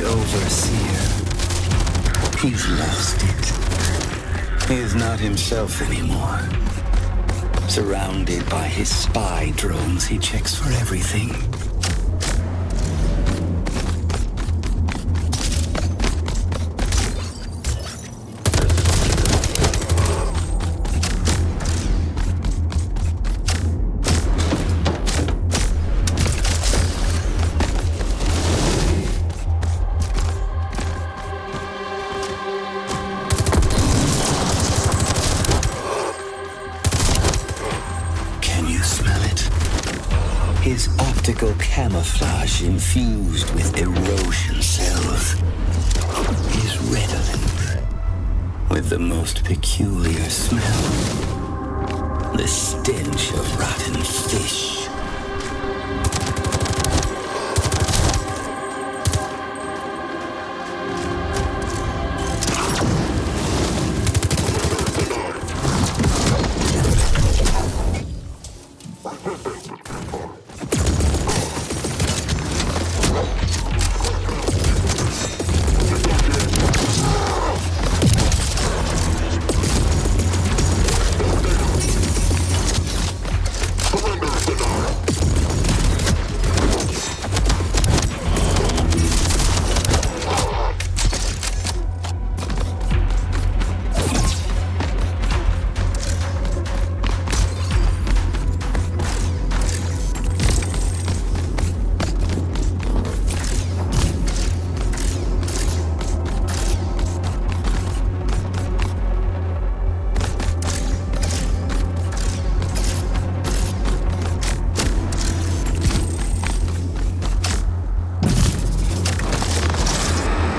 overseer. He's lost it. He is not himself anymore. Surrounded by his spy drones, he checks for everything. His optical camouflage infused with erosion cells is redolent with the most peculiar smell. The stench of rotten fish.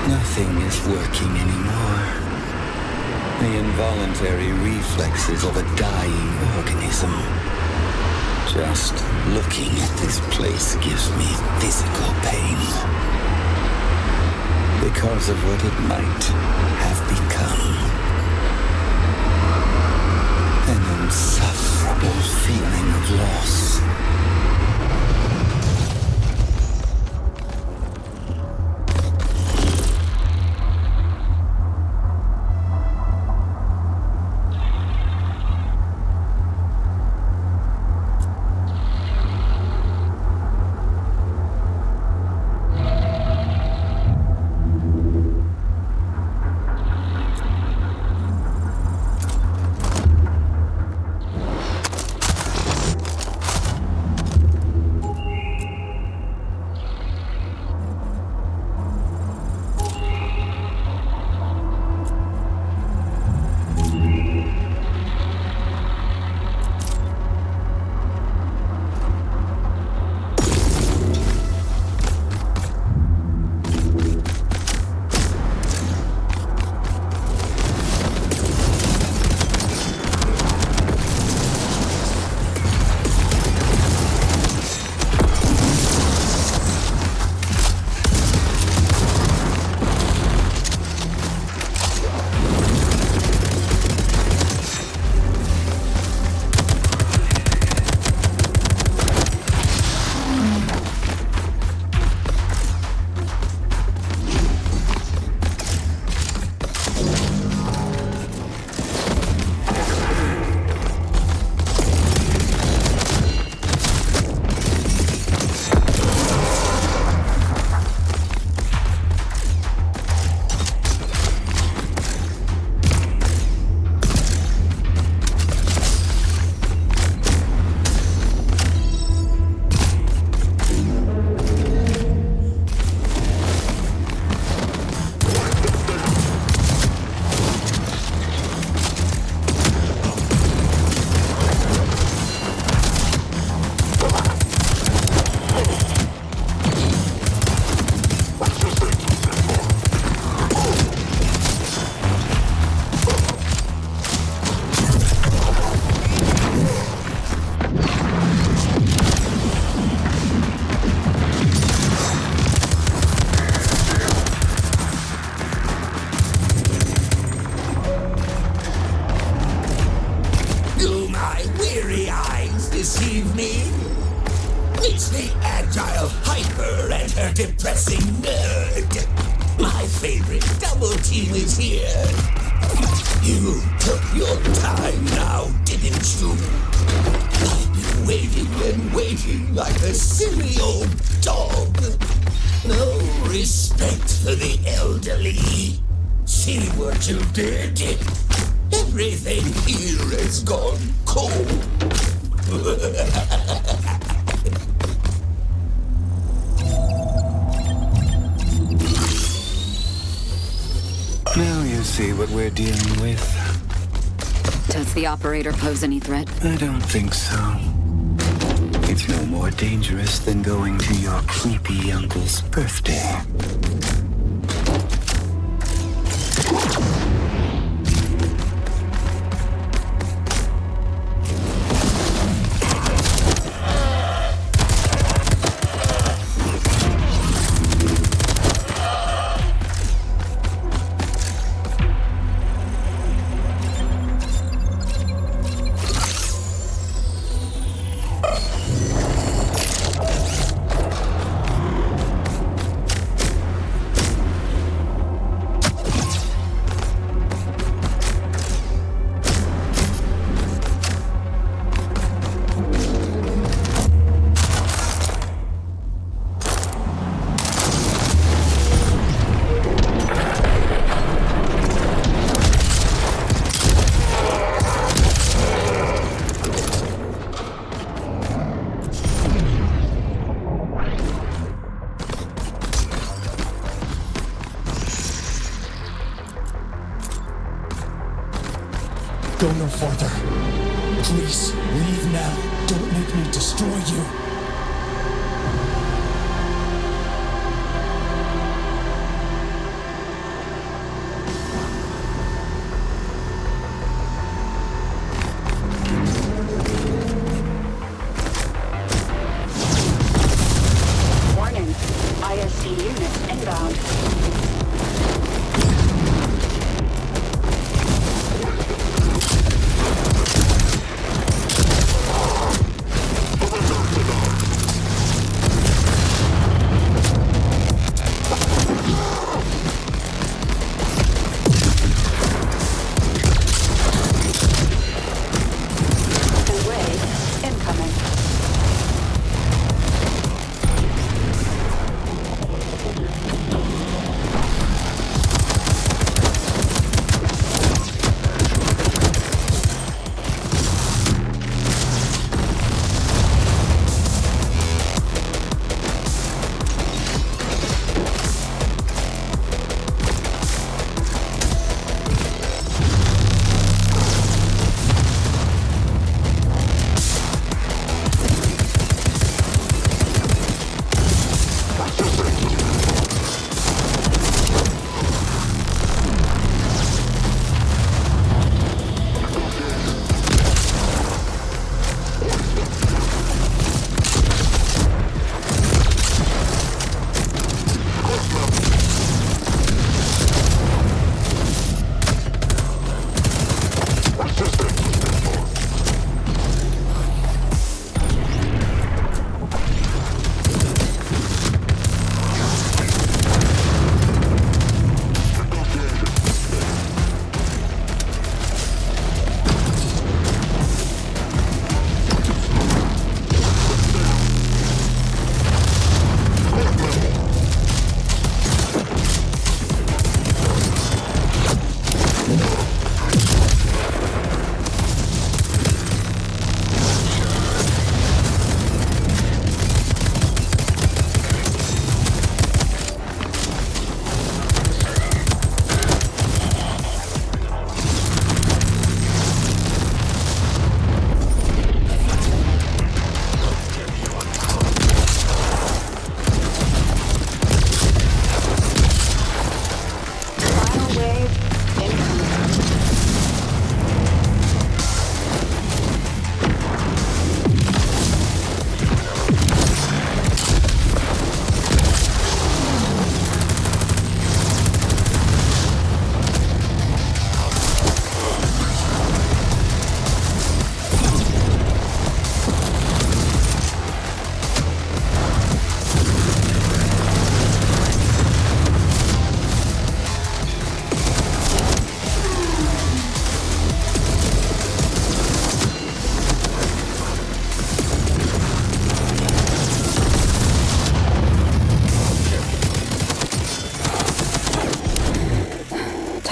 Nothing is working anymore. The involuntary reflexes of a dying organism. Just looking at this place gives me physical pain. Because of what it might have become. An insufferable feeling of loss. deceive me? It's the agile hyper and her depressing nerd. My favorite double team is here. You took your time now, didn't you? I've been waiting and waiting like a silly old dog. No respect for the elderly. See what you did? Everything here has gone cold. Now you see what we're dealing with. Does the operator pose any threat? I don't think so. It's no more dangerous than going to your creepy uncle's birthday. Go no farther. Please, leave now. Don't make me destroy you. Warning. ISC unit inbound.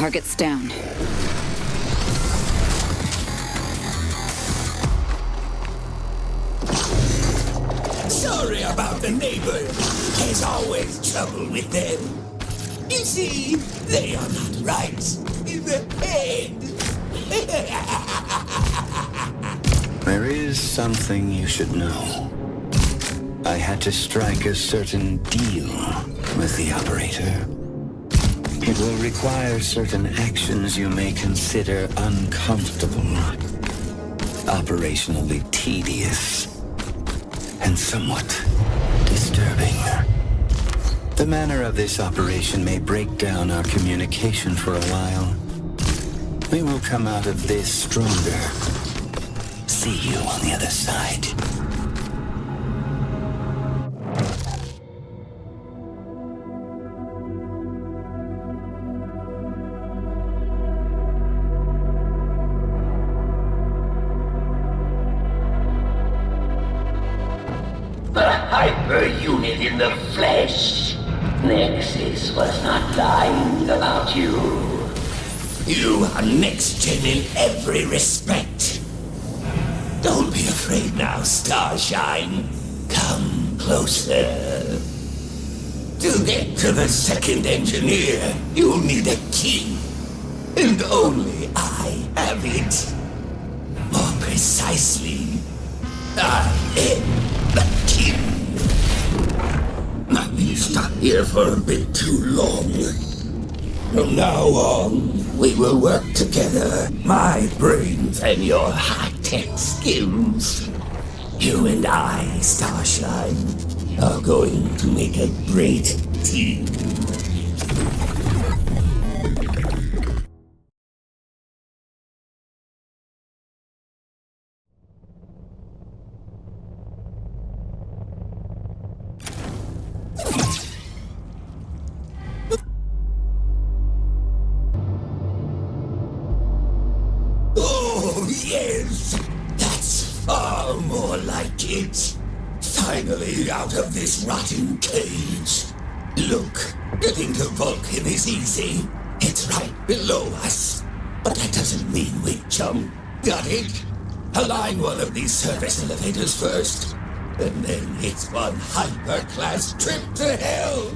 targets down. Sorry about the neighbors. There's always trouble with them. You see, they are not right in the head. There is something you should know. I had to strike a certain deal with the operator. It will require certain actions you may consider uncomfortable, operationally tedious, and somewhat disturbing. The manner of this operation may break down our communication for a while. We will come out of this stronger. See you on the other side. The hyper unit in the flesh. Nexus was not lying about you. You are next gen in every respect. Don't be afraid now, Starshine. Come closer. To get to the second engineer, you'll need a key. And only I have it. More precisely, I am the king. I've been stuck here for a bit too long. From now on, we will work together. My brains and your high-tech skills. You and I, Starshine, are going to make a great team. Yes, that's far more like it. Finally out of this rotten cage. Look, getting to Vulcan is easy. It's right below us. But that doesn't mean we jump. Got it? Align one of these service elevators first. And then it's one hyper-class trip to hell.